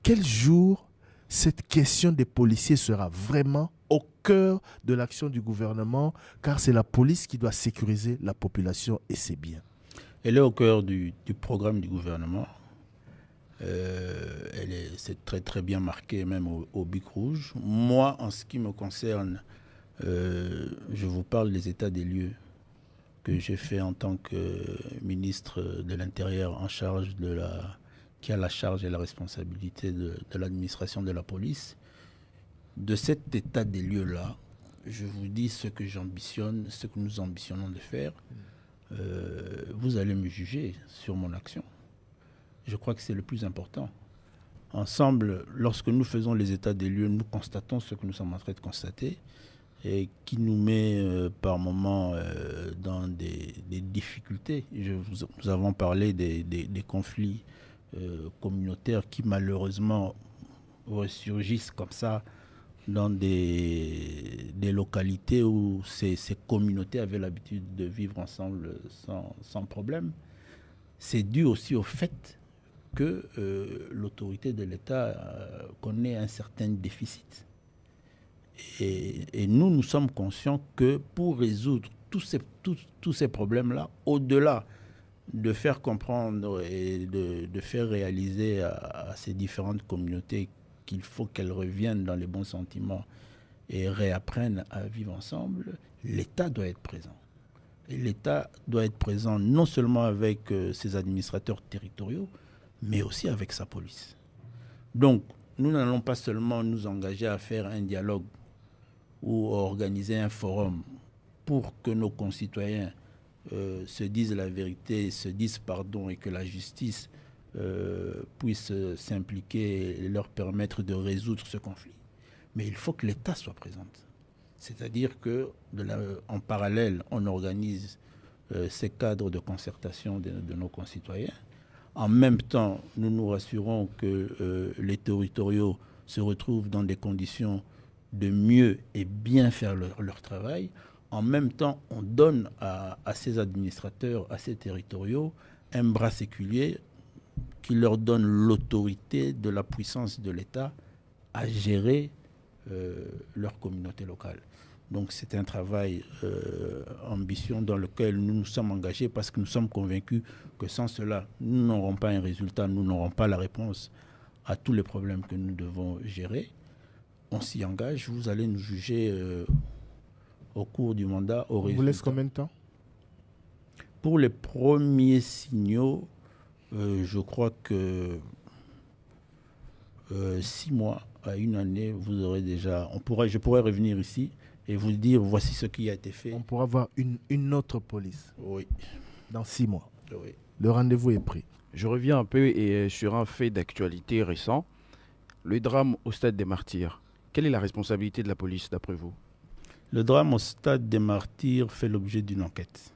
Quel jour cette question des policiers sera vraiment au cœur de l'action du gouvernement, car c'est la police qui doit sécuriser la population et ses biens. Elle est au cœur du programme du gouvernement. C'est très très bien marqué, même au bic rouge. Moi, en ce qui me concerne, je vous parle des états des lieux que j'ai fait en tant que ministre de l'Intérieur qui a la charge et la responsabilité de l'administration de la police. De cet état des lieux-là, je vous dis ce que j'ambitionne, ce que nous ambitionnons de faire. Vous allez me juger sur mon action. Je crois que c'est le plus important. Ensemble, lorsque nous faisons les états des lieux, nous constatons ce que nous sommes en train de constater et qui nous met par moments dans des difficultés. Nous avons parlé des conflits communautaires qui malheureusement ressurgissent comme ça dans des localités où ces communautés avaient l'habitude de vivre ensemble sans problème. C'est dû aussi au fait que l'autorité de l'État connaît un certain déficit. Et nous sommes conscients que pour résoudre tous ces problèmes-là, au-delà de faire comprendre et de faire réaliser à ces différentes communautés qu'il faut qu'elles reviennent dans les bons sentiments et réapprennent à vivre ensemble, l'État doit être présent. Et l'État doit être présent non seulement avec ses administrateurs territoriaux, mais aussi avec sa police. Donc, nous n'allons pas seulement nous engager à faire un dialogue ou à organiser un forum pour que nos concitoyens se disent la vérité, se disent pardon et que la justice puisse s'impliquer et leur permettre de résoudre ce conflit. Mais il faut que l'État soit présent. C'est-à-dire qu'en parallèle, on organise ces cadres de concertation de nos concitoyens. En même temps, nous nous rassurons que les territoriaux se retrouvent dans des conditions de mieux et bien faire leur travail. En même temps, on donne à ces administrateurs, à ces territoriaux, un bras séculier qui leur donne l'autorité de la puissance de l'État à gérer leur communauté locale. Donc c'est un travail ambitieux dans lequel nous nous sommes engagés parce que nous sommes convaincus que sans cela, nous n'aurons pas un résultat, nous n'aurons pas la réponse à tous les problèmes que nous devons gérer. On s'y engage, vous allez nous juger au cours du mandat au résultat. Vous laisse combien de temps? Pour les premiers signaux, je crois que 6 mois à 1 année, vous aurez déjà... je pourrais revenir ici et vous dire voici ce qui a été fait. On pourra avoir une autre police. Oui. Dans 6 mois. Oui. Le rendez-vous est pris. Je reviens un peu sur un fait d'actualité récent. Le drame au Stade des Martyrs. Quelle est la responsabilité de la police d'après vous? Le drame au Stade des Martyrs fait l'objet d'une enquête.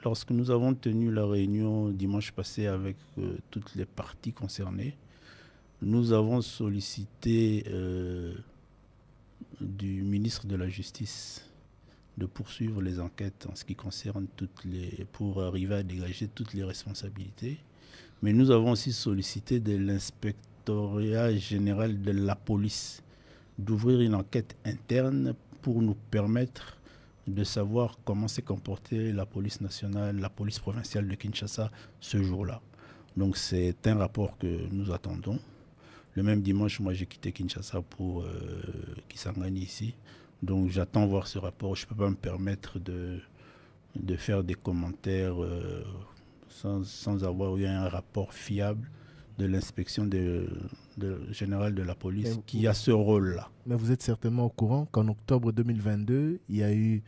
Lorsque nous avons tenu la réunion dimanche passé avec toutes les parties concernées, nous avons sollicité du ministre de la Justice de poursuivre les enquêtes en ce qui concerne pour arriver à dégager toutes les responsabilités. Mais nous avons aussi sollicité de l'inspectorat général de la police d'ouvrir une enquête interne pour nous permettre de savoir comment s'est comportée la police nationale, la police provinciale de Kinshasa ce jour-là. Donc c'est un rapport que nous attendons. Le même dimanche, moi j'ai quitté Kinshasa pour Kisangani ici. Donc j'attends voir ce rapport. Je ne peux pas me permettre de faire des commentaires sans avoir eu un rapport fiable de l'inspection générale de la police qui a ce rôle-là. Mais vous êtes certainement au courant qu'en octobre 2022, il y a eu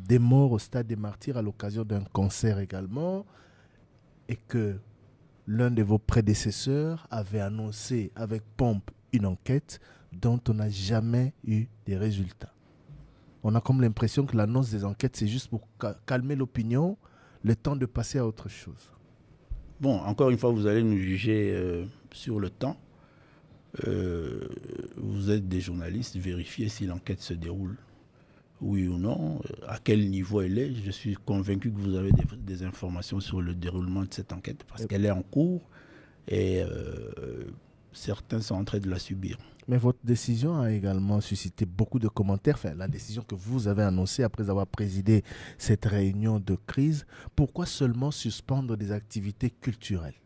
des morts au Stade des Martyrs à l'occasion d'un concert également, et que l'un de vos prédécesseurs avait annoncé avec pompe une enquête dont on n'a jamais eu des résultats. On a comme l'impression que l'annonce des enquêtes, c'est juste pour calmer l'opinion, le temps de passer à autre chose. Bon, encore une fois, vous allez nous juger sur le temps. Vous êtes des journalistes, vérifiez si l'enquête se déroule, oui ou non, à quel niveau elle est. Je suis convaincu que vous avez des informations sur le déroulement de cette enquête parce qu'elle est en cours et certains sont en train de la subir. Mais votre décision a également suscité beaucoup de commentaires. Enfin, la décision que vous avez annoncée après avoir présidé cette réunion de crise. Pourquoi seulement suspendre des activités culturelles?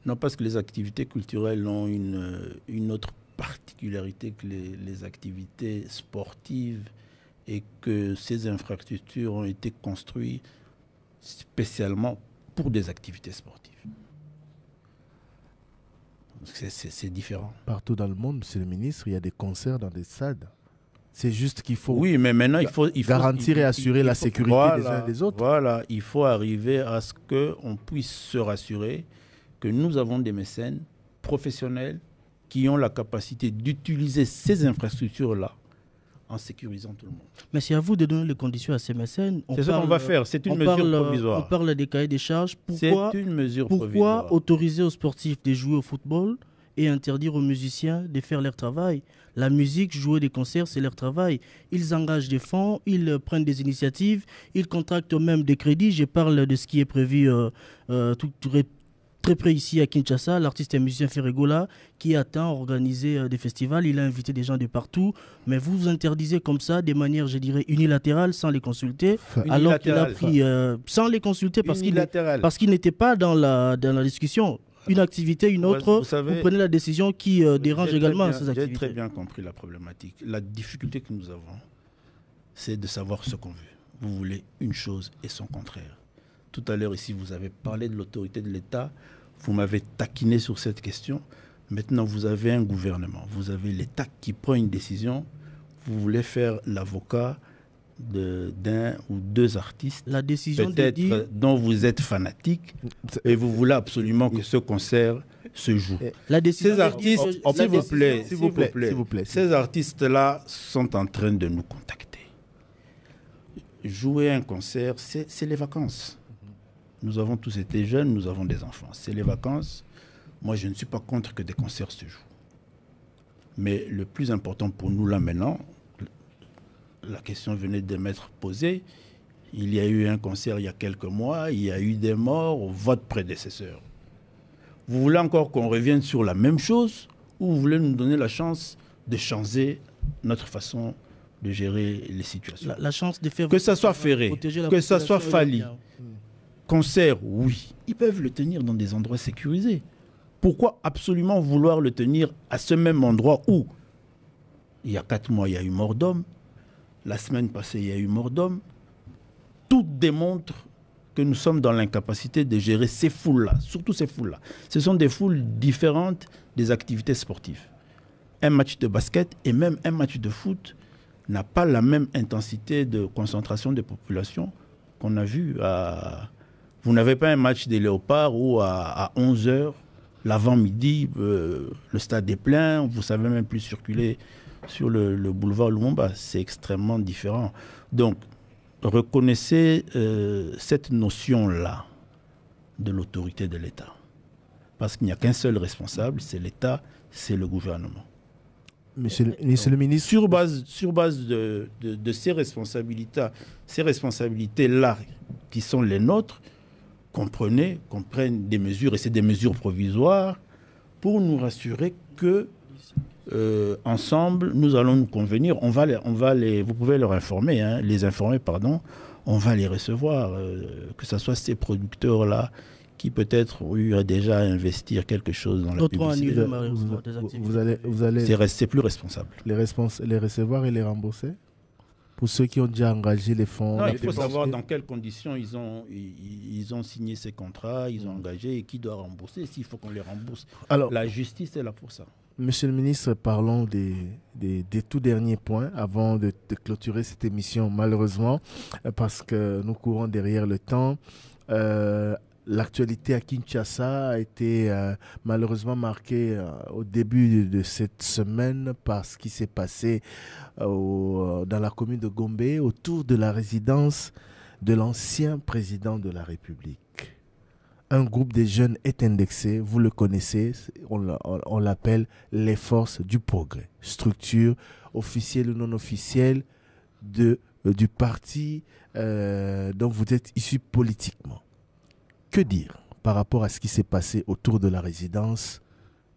Non, parce que les activités culturelles ont une autre particularité que les activités sportives et que ces infrastructures ont été construites spécialement pour des activités sportives. C'est différent. Partout dans le monde, monsieur le ministre, il y a des concerts dans des stades. C'est juste qu'il faut, oui, mais maintenant, il faut garantir et assurer la sécurité des uns et des autres. Voilà, il faut arriver à ce qu'on puisse se rassurer que nous avons des mécènes professionnels qui ont la capacité d'utiliser ces infrastructures-là en sécurisant tout le monde. Mais c'est à vous de donner les conditions à ces mécènes. C'est ce qu'on va faire, c'est une mesure provisoire. On parle des cahiers des charges. C'est une mesure provisoire. Pourquoi autoriser aux sportifs de jouer au football et interdire aux musiciens de faire leur travail? La musique, jouer des concerts, c'est leur travail. Ils engagent des fonds, ils prennent des initiatives, ils contractent même des crédits. Je parle de ce qui est prévu très près ici à Kinshasa, l'artiste et musicien Ferregola qui attend à organiser des festivals. Il a invité des gens de partout, mais vous vous interdisez comme ça, de manière, je dirais, unilatérale, sans les consulter, alors qu'il a pris, sans les consulter parce qu'il n'était pas dans la discussion. Une activité, une autre, vous prenez la décision qui dérange également ces activités. J'ai très bien compris la problématique. La difficulté que nous avons, c'est de savoir ce qu'on veut. Vous voulez une chose et son contraire. Tout à l'heure, ici, vous avez parlé de l'autorité de l'État. Vous m'avez taquiné sur cette question. Maintenant, vous avez un gouvernement. Vous avez l'État qui prend une décision. Vous voulez faire l'avocat d'un ou deux artistes, la décision peut-être dont vous êtes fanatique, et vous voulez absolument que ce concert se joue. Ces artistes, s'il vous plaît, ces artistes-là sont en train de nous contacter. Jouer un concert, c'est les vacances. Nous avons tous été jeunes, nous avons des enfants. C'est les vacances. Moi, je ne suis pas contre que des concerts se jouent. Mais le plus important pour nous là maintenant, la question venait de m'être posée. Il y a eu un concert il y a quelques mois, il y a eu des morts, votre prédécesseur. Vous voulez encore qu'on revienne sur la même chose ou vous voulez nous donner la chance de changer notre façon de gérer les situations? La chance de faire... Que ça soit Ferré, que ça soit Fali. Concert, oui. Ils peuvent le tenir dans des endroits sécurisés. Pourquoi absolument vouloir le tenir à ce même endroit où, il y a 4 mois, il y a eu mort d'homme. La semaine passée, il y a eu mort d'homme. Tout démontre que nous sommes dans l'incapacité de gérer ces foules-là, surtout ces foules-là. Ce sont des foules différentes des activités sportives. Un match de basket et même un match de foot n'a pas la même intensité de concentration des populations qu'on a vu à... Vous n'avez pas un match des Léopards où à 11h, l'avant-midi, le stade est plein, vous ne savez même plus circuler sur le boulevard Lumumba. C'est extrêmement différent. Donc, reconnaissez cette notion-là de l'autorité de l'État. Parce qu'il n'y a qu'un seul responsable, c'est l'État, c'est le gouvernement. Monsieur le ministre, sur base de ces responsabilités-là qui sont les nôtres, qu'on prenne des mesures, et c'est des mesures provisoires, pour nous rassurer que ensemble, nous allons nous convenir. Vous pouvez leur informer, hein, les informer, pardon. On va les recevoir, que ce soit ces producteurs-là qui peut-être ont eu déjà à investir quelque chose dans la publicité. C'est plus responsable. Les recevoir et les rembourser pour ceux qui ont déjà engagé les fonds. Non, il faut savoir dans quelles conditions ils ont signé ces contrats, ils ont engagé et qui doit rembourser, s'il faut qu'on les rembourse. Alors, la justice est là pour ça. Monsieur le ministre, parlons des tout derniers points avant de clôturer cette émission, malheureusement, parce que nous courons derrière le temps. L'actualité à Kinshasa a été malheureusement marquée au début de cette semaine par ce qui s'est passé dans la commune de Gombe autour de la résidence de l'ancien président de la République. Un groupe de jeunes est indexé, vous le connaissez, on l'appelle les Forces du Progrès, structure officielle ou non officielle du parti dont vous êtes issu politiquement. Que dire par rapport à ce qui s'est passé autour de la résidence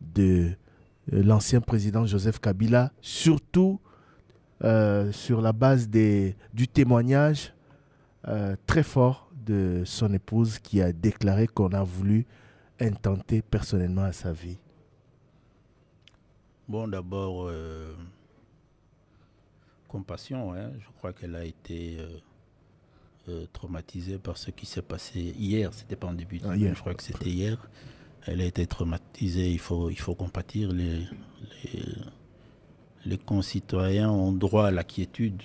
de l'ancien président Joseph Kabila, surtout sur la base du témoignage très fort de son épouse qui a déclaré qu'on a voulu intenter personnellement à sa vie? Bon, d'abord, compassion, hein. Je crois qu'elle a été traumatisée par ce qui s'est passé hier. C'était pas en début de semaine, je crois que c'était hier. Elle a été traumatisée. Il faut compatir. Les concitoyens ont droit à la quiétude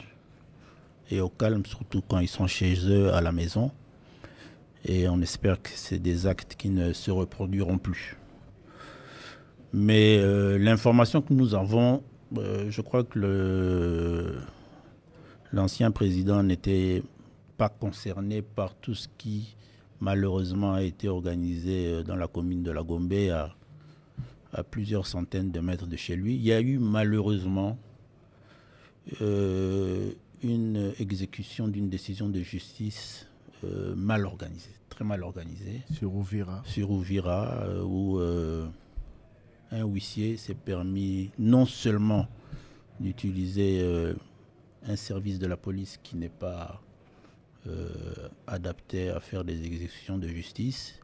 et au calme, surtout quand ils sont chez eux à la maison. Et on espère que c'est des actes qui ne se reproduiront plus. Mais l'information que nous avons, je crois que l'ancien président n'était pas concerné par tout ce qui malheureusement a été organisé dans la commune de la Gombe à plusieurs centaines de mètres de chez lui. Il y a eu malheureusement une exécution d'une décision de justice mal organisée, très mal organisée. Sur Ouvira. Sur Ouvira, où un huissier s'est permis non seulement d'utiliser un service de la police qui n'est pas adapté à faire des exécutions de justice,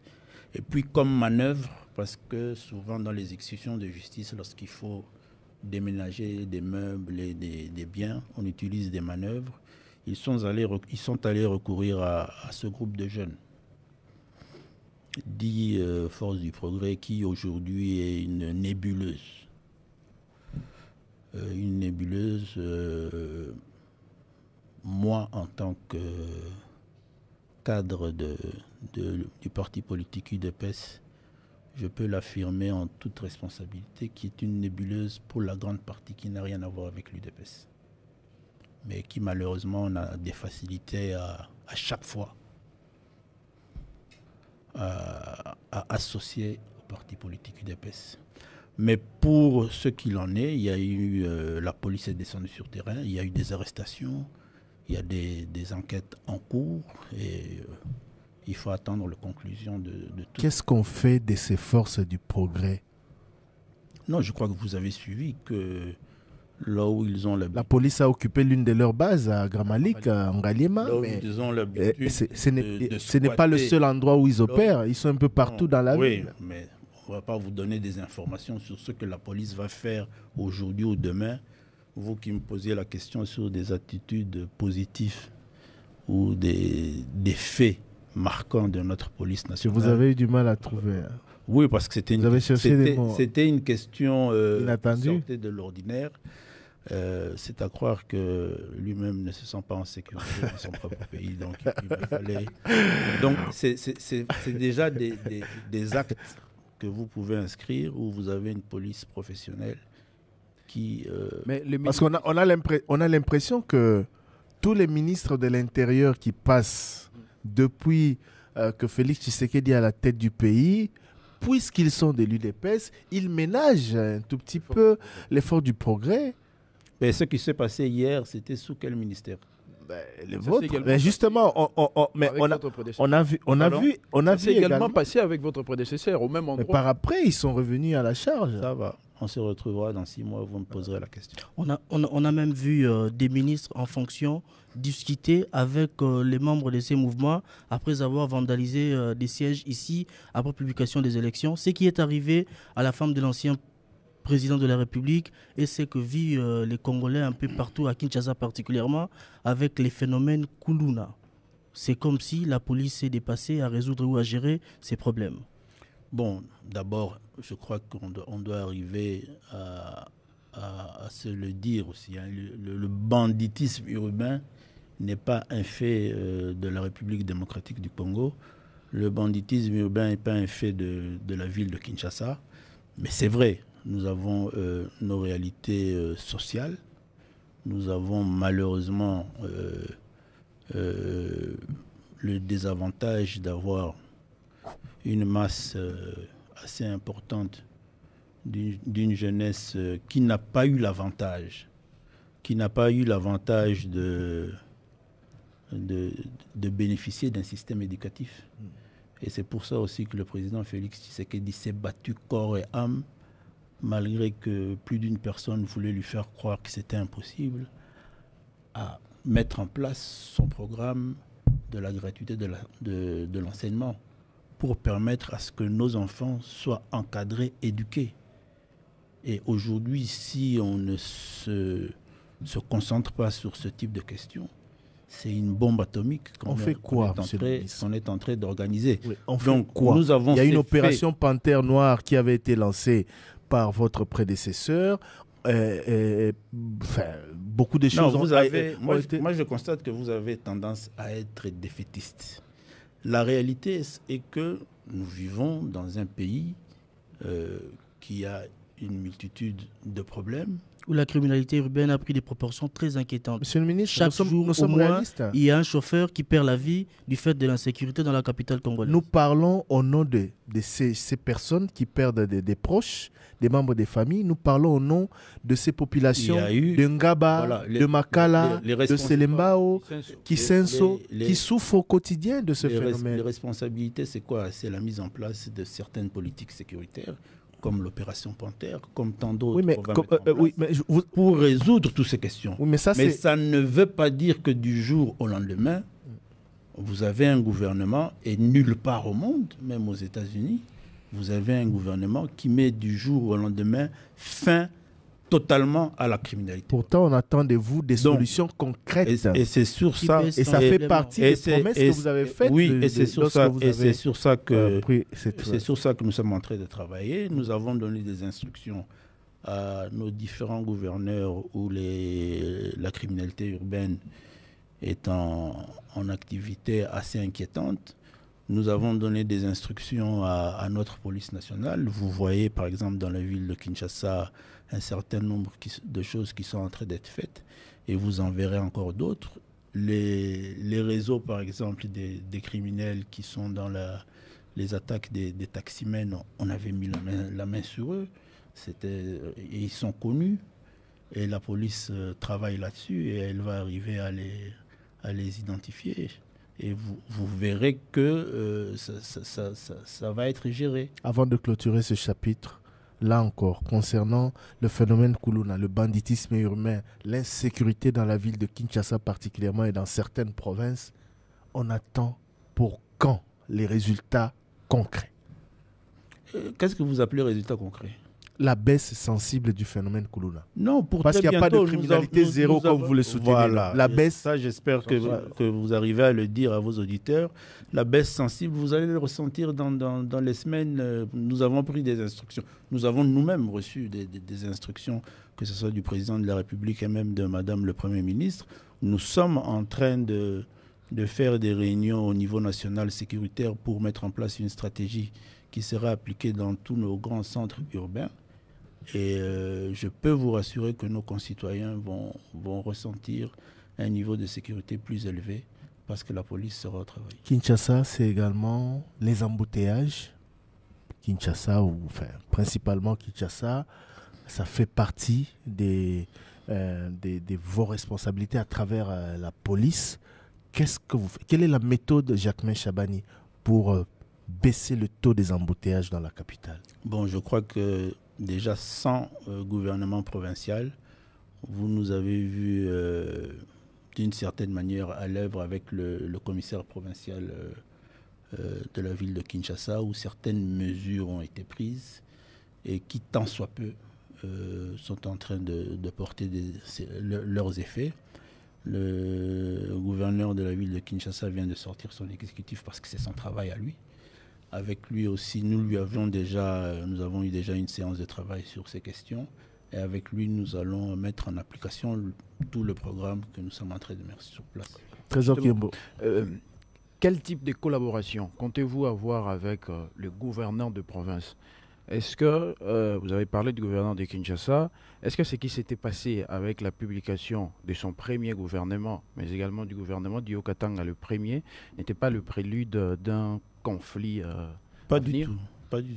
et puis comme manœuvre, parce que souvent dans les exécutions de justice, lorsqu'il faut déménager des meubles et des biens, on utilise des manœuvres. Ils sont allés recourir à ce groupe de jeunes, dit Force du Progrès, qui aujourd'hui est une nébuleuse. Une nébuleuse, moi en tant que cadre du parti politique UDPS, je peux l'affirmer en toute responsabilité, qui est une nébuleuse pour la grande partie qui n'a rien à voir avec l'UDPS. Mais qui malheureusement on a des facilités à chaque fois à associer au parti politique UDPS. Mais pour ce qu'il en est, il y a eu la police est descendue sur terrain, il y a eu des arrestations, il y a des enquêtes en cours et il faut attendre la conclusion de tout. Qu'est-ce qu'on fait de ces forces du progrès? Non, je crois que vous avez suivi que là où ils ont la police a occupé l'une de leurs bases à Gramalik, en Ngaliema. Ils ont l'habitude ce n'est pas le seul endroit où ils opèrent. Ils sont un peu partout dans la ville. Oui, mais on ne va pas vous donner des informations sur ce que la police va faire aujourd'hui ou demain. Vous qui me posiez la question sur des attitudes positives ou des faits marquants de notre police nationale. Vous avez eu du mal à trouver. Oui, parce que c'était une question inattendue, sortie de l'ordinaire. C'est à croire que lui-même ne se sent pas en sécurité dans son propre pays. Donc c'est déjà des actes que vous pouvez inscrire où vous avez une police professionnelle qui... Parce qu'on a l'impression que tous les ministres de l'Intérieur qui passent depuis que Félix Tshisekedi est à la tête du pays, puisqu'ils sont de l'UDPS, ils ménagent un tout petit peu l'effort du progrès. Mais ce qui s'est passé hier, c'était sous quel ministère? Les Ça, c'est vôtres. également Mais justement, mais avec on a, votre prédécesseur. on a C'est vu également également. passé avec votre prédécesseur au même Mais endroit. par après, ils sont revenus à la charge. Ça va. On se retrouvera dans 6 mois, vous me poserez la question. On a même vu des ministres en fonction discuter avec les membres de ces mouvements après avoir vandalisé des sièges ici, après publication des élections. Ce qui est arrivé à la femme de l'ancien président de la République et ce que vivent les Congolais un peu partout, à Kinshasa particulièrement, avec les phénomènes Kuluna. C'est comme si la police s'est dépassée à résoudre ou à gérer ces problèmes. Bon, d'abord, je crois qu'on doit arriver à se le dire aussi. Hein. Le banditisme urbain n'est pas un fait de la République démocratique du Congo. Le banditisme urbain n'est pas un fait de la ville de Kinshasa. Mais c'est vrai, nous avons nos réalités sociales. Nous avons malheureusement le désavantage d'avoir une masse assez importante d'une jeunesse qui n'a pas eu l'avantage, de bénéficier d'un système éducatif. Et c'est pour ça aussi que le président Félix Tshisekedi s'est battu corps et âme, malgré que plus d'une personne voulait lui faire croire que c'était impossible, à mettre en place son programme de la gratuité de l'enseignement pour permettre à ce que nos enfants soient encadrés, éduqués. Et aujourd'hui, si on ne se concentre pas sur ce type de questions, c'est une bombe atomique qu'on est en train d'organiser. Oui, on fait quoi? Il y a une opération Panthère Noire qui avait été lancée par votre prédécesseur. Beaucoup de choses moi, je constate que vous avez tendance à être défaitiste. La réalité est que nous vivons dans un pays qui a une multitude de problèmes. Où la criminalité urbaine a pris des proportions très inquiétantes. Monsieur le ministre, chaque jour, au moins, il y a un chauffeur qui perd la vie du fait de l'insécurité dans la capitale congolaise. Nous parlons au nom de ces personnes qui perdent des proches, des membres des familles. Nous parlons au nom de ces populations de Ngaba, de Makala, de Selembao, Kisenso, qui souffrent au quotidien de ce phénomène. Les responsabilités, c'est quoi? C'est la mise en place de certaines politiques sécuritaires, comme l'opération Panthère, comme tant d'autres, pour résoudre toutes ces questions. Oui, mais ça ne veut pas dire que du jour au lendemain, vous avez un gouvernement, et nulle part au monde, même aux États-Unis, vous avez un gouvernement qui met du jour au lendemain fin totalement à la criminalité. Pourtant, on attend de vous des solutions concrètes. Et c'est sur ça. Et ça fait partie des promesses que vous avez faites. Oui, et c'est sur ça que nous sommes en train de travailler. Nous avons donné des instructions à nos différents gouverneurs où la criminalité urbaine est en activité assez inquiétante. Nous avons donné des instructions à notre police nationale. Vous voyez, par exemple, dans la ville de Kinshasa, un certain nombre de choses qui sont en train d'être faites, et vous en verrez encore d'autres. Les réseaux, par exemple, des criminels qui sont dans les attaques des taximens, on avait mis la main sur eux. Et ils sont connus, et la police travaille là-dessus, et elle va arriver à les identifier. Et vous verrez que ça va être géré. Avant de clôturer ce chapitre, là encore, concernant le phénomène Kuluna, le banditisme urbain, l'insécurité dans la ville de Kinshasa particulièrement et dans certaines provinces, on attend pour quand les résultats concrets? Qu'est-ce que vous appelez résultats concrets? La baisse sensible du phénomène Kuluna. Non, parce qu'il n'y a pas de criminalité zéro comme vous le soutenez. Voilà. La baisse. Ça, j'espère que vous arrivez à le dire à vos auditeurs. La baisse sensible, vous allez le ressentir dans les semaines. Nous avons pris des instructions. Nous avons nous-mêmes reçu des instructions, que ce soit du président de la République et même de Madame le Premier ministre. Nous sommes en train de faire des réunions au niveau national sécuritaire pour mettre en place une stratégie qui sera appliquée dans tous nos grands centres urbains. Et je peux vous rassurer que nos concitoyens vont ressentir un niveau de sécurité plus élevé parce que la police sera au travail. Kinshasa, c'est également les embouteillages. Kinshasa, principalement Kinshasa, ça fait partie des de vos responsabilités à travers la police, qu'est-ce que vous faites? Quelle est la méthode, Jacquemain Chabani, pour baisser le taux des embouteillages dans la capitale? Bon, je crois que déjà sans gouvernement provincial, vous nous avez vu d'une certaine manière à l'œuvre avec le commissaire provincial de la ville de Kinshasa, où certaines mesures ont été prises et qui, tant soit peu, sont en train de porter leurs effets. Le gouverneur de la ville de Kinshasa vient de sortir son exécutif parce que c'est son travail à lui. Avec lui aussi, nous avons eu déjà une séance de travail sur ces questions. Et avec lui, nous allons mettre en application tout le programme que nous sommes en train de mettre sur place. Trésor Kiembo. Quel type de collaboration comptez-vous avoir avec le gouverneur de province? Est-ce que, vous avez parlé du gouverneur de Kinshasa, est-ce que ce qui s'était passé avec la publication de son premier gouvernement, mais également du gouvernement d'Yokatanga, le premier, n'était pas le prélude d'un conflit Pas du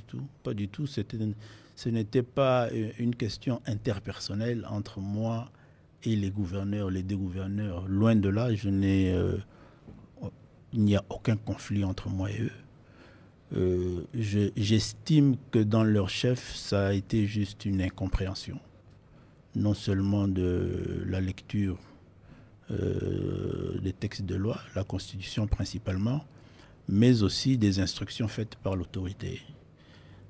tout. Ce n'était pas une question interpersonnelle entre moi et les deux gouverneurs. Loin de là, il n'y a aucun conflit entre moi et eux. J'estime que dans leur chef, ça a été juste une incompréhension. Non seulement de la lecture des textes de loi, la Constitution principalement, mais aussi des instructions faites par l'autorité.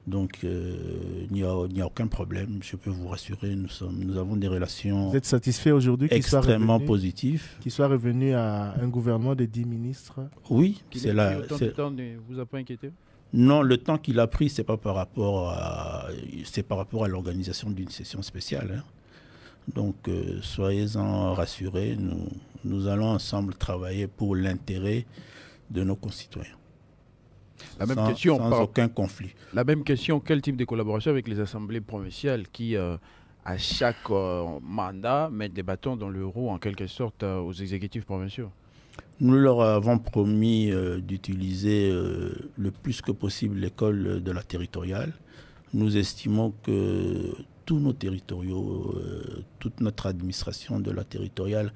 Donc, il n'y a aucun problème, je peux vous rassurer, nous avons des relations. Vous êtes satisfait aujourd'hui extrêmement positives. Qu'il soit revenu à un gouvernement de 10 ministres? Oui, c'est là. Le temps ne vous a pas inquiété? Non, le temps qu'il a pris, c'est par rapport à l'organisation d'une session spéciale. Hein. Donc, soyez-en rassurés, nous allons ensemble travailler pour l'intérêt de nos concitoyens. Sans aucun conflit. La même question, quel type de collaboration avec les assemblées provinciales qui, à chaque mandat, mettent des bâtons dans le roue, en quelque sorte, aux exécutifs provinciaux? Nous leur avons promis d'utiliser le plus que possible l'école de la territoriale. Nous estimons que tous nos territoriaux, toute notre administration de la territoriale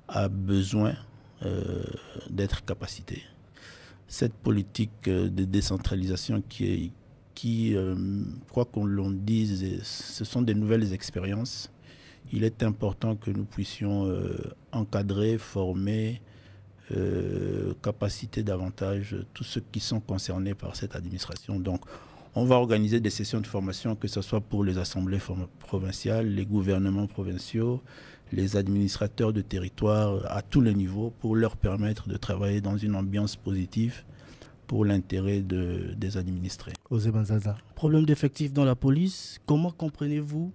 a besoin d'être capacitée. Cette politique de décentralisation quoi qu'on l'on dise, ce sont des nouvelles expériences. Il est important que nous puissions encadrer, former, capaciter davantage tous ceux qui sont concernés par cette administration. Donc, on va organiser des sessions de formation, que ce soit pour les assemblées provinciales, les gouvernements provinciaux, les administrateurs de territoire à tous les niveaux, pour leur permettre de travailler dans une ambiance positive pour l'intérêt des administrés. Osé Banzaza. Problème d'effectifs dans la police, comment comprenez-vous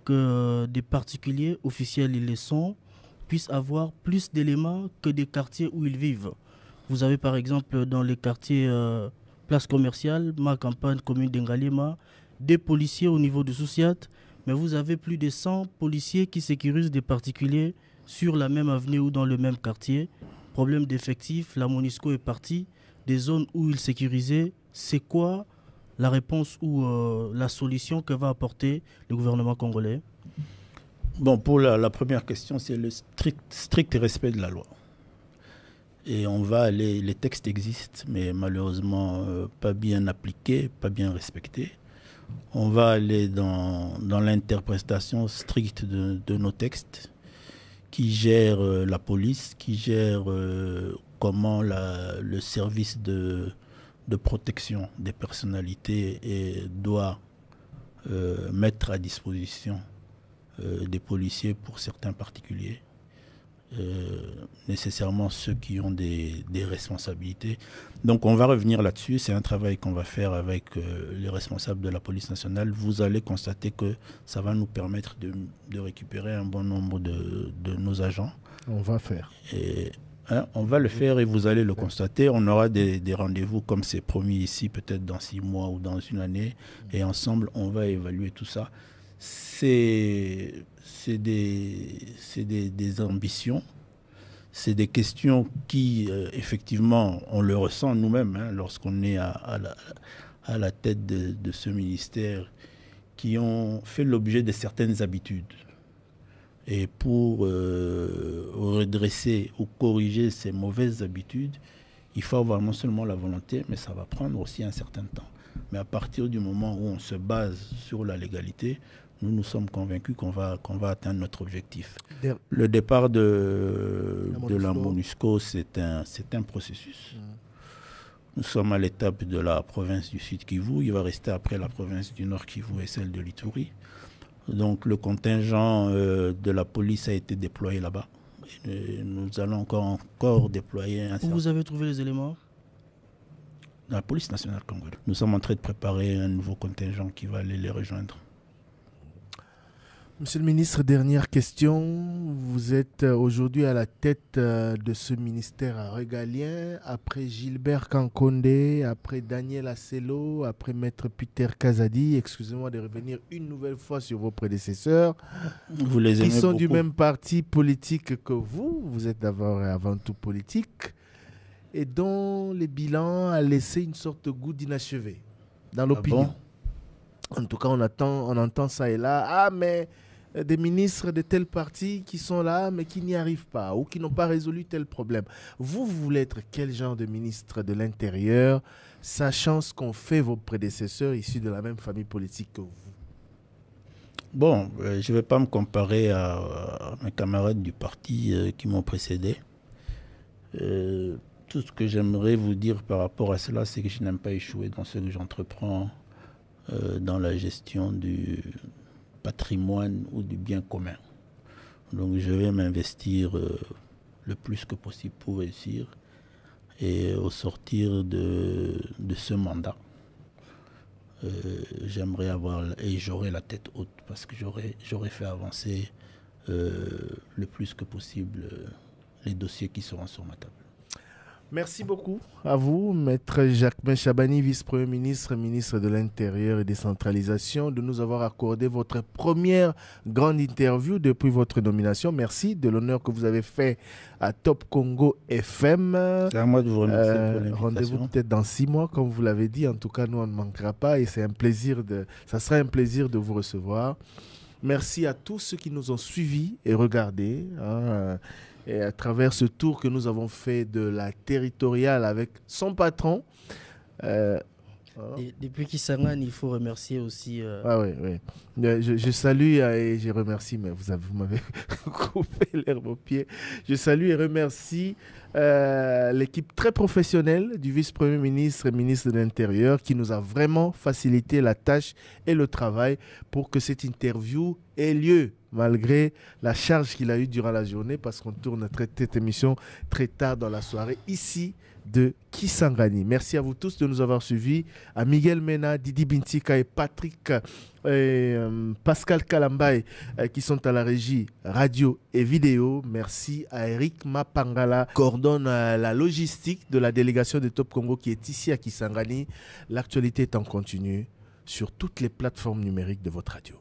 que des particuliers, officiels ils les sont, puissent avoir plus d'éléments que des quartiers où ils vivent? Vous avez par exemple dans les quartiers Place Commerciale, ma campagne, commune d'Engalema, des policiers au niveau de Soussiat, mais vous avez plus de 100 policiers qui sécurisent des particuliers sur la même avenue ou dans le même quartier. Problème d'effectifs, la MONUSCO est partie des zones où ils sécurisaient. C'est quoi la réponse ou la solution que va apporter le gouvernement congolais? Bon, pour la première question, c'est le strict respect de la loi. Et on va aller, les textes existent, mais malheureusement pas bien appliqués, pas bien respectés. On va aller dans l'interprétation stricte de nos textes qui gèrent la police, qui gèrent comment le service de protection des personnalités doit mettre à disposition des policiers pour certains particuliers. Nécessairement ceux qui ont des responsabilités. Donc on va revenir là-dessus, c'est un travail qu'on va faire avec les responsables de la police nationale. Vous allez constater que ça va nous permettre de récupérer un bon nombre de nos agents. On va faire. On va le faire et vous allez le constater. On aura des rendez-vous comme c'est promis ici, peut-être dans 6 mois ou dans une année. Et ensemble, on va évaluer tout ça. C'est des ambitions, c'est des questions qui, effectivement, on le ressent nous-mêmes lorsqu'on est à la tête de ce ministère, qui ont fait l'objet de certaines habitudes. Et pour redresser ou corriger ces mauvaises habitudes, il faut avoir non seulement la volonté, mais ça va prendre aussi un certain temps. Mais à partir du moment où on se base sur la légalité, nous sommes convaincus qu'on va atteindre notre objectif. Le départ de la MONUSCO, c'est un processus. Nous sommes à l'étape de la province du Sud Kivu. Il va rester après la province du Nord Kivu et celle de l'Ituri. Donc le contingent de la police a été déployé là-bas. Nous allons encore déployer un certain... Où vous avez trouvé les éléments? Dans la police nationale congolaise. Nous sommes en train de préparer un nouveau contingent qui va aller les rejoindre. Monsieur le ministre, dernière question. Vous êtes aujourd'hui à la tête de ce ministère régalien, après Gilbert Kankonde, après Daniel Asselo, après Maître Peter Kazadi. Excusez-moi de revenir une nouvelle fois sur vos prédécesseurs. Vous les aimez qui sont beaucoup. du même parti politique que vous. Vous êtes d'abord et avant tout politique. Et dont le bilan a laissé une sorte de goût d'inachevé dans l'opinion. Ah bon? En tout cas, on entend ça et là. Ah, mais des ministres de tel parti qui sont là, mais qui n'y arrivent pas ou qui n'ont pas résolu tel problème. Vous voulez être quel genre de ministre de l'Intérieur, sachant ce qu'ont fait vos prédécesseurs issus de la même famille politique que vous? Bon, je ne vais pas me comparer à mes camarades du parti qui m'ont précédé. Tout ce que j'aimerais vous dire par rapport à cela, c'est que je n'aime pas échouer dans ce que j'entreprends dans la gestion du patrimoine ou du bien commun. Donc je vais m'investir le plus que possible pour réussir. Et au sortir de ce mandat, j'aimerais et j'aurai la tête haute parce que j'aurai fait avancer le plus que possible les dossiers qui seront sur ma table. Merci beaucoup à vous, Maître Jacquemain Chabani, vice-premier ministre, ministre de l'Intérieur et décentralisation, de nous avoir accordé votre première grande interview depuis votre nomination. Merci de l'honneur que vous avez fait à Top Congo FM. C'est à moi de vous remercier pour l'invitation. Rendez-vous peut-être dans 6 mois, comme vous l'avez dit. En tout cas, nous, on ne manquera pas et ça sera un plaisir de vous recevoir. Merci à tous ceux qui nous ont suivis et regardés. Et à travers ce tour que nous avons fait de la territoriale avec son patron. Depuis Kisangani, il faut remercier aussi... Ah oui, oui. Je salue et je remercie, mais vous m'avez coupé l'herbe au pied. Je salue et remercie l'équipe très professionnelle du vice-premier ministre et ministre de l'Intérieur qui nous a vraiment facilité la tâche et le travail pour que cette interview ait lieu, malgré la charge qu'il a eue durant la journée, parce qu'on tourne cette émission très tard dans la soirée, ici de Kisangani. Merci à vous tous de nous avoir suivis, à Miguel Mena, Didi Bintika et Patrick et Pascal Kalambay qui sont à la régie radio et vidéo. Merci à Eric Mapangala, coordonne la logistique de la délégation de Top Congo qui est ici à Kisangani. L'actualité est en continu sur toutes les plateformes numériques de votre radio.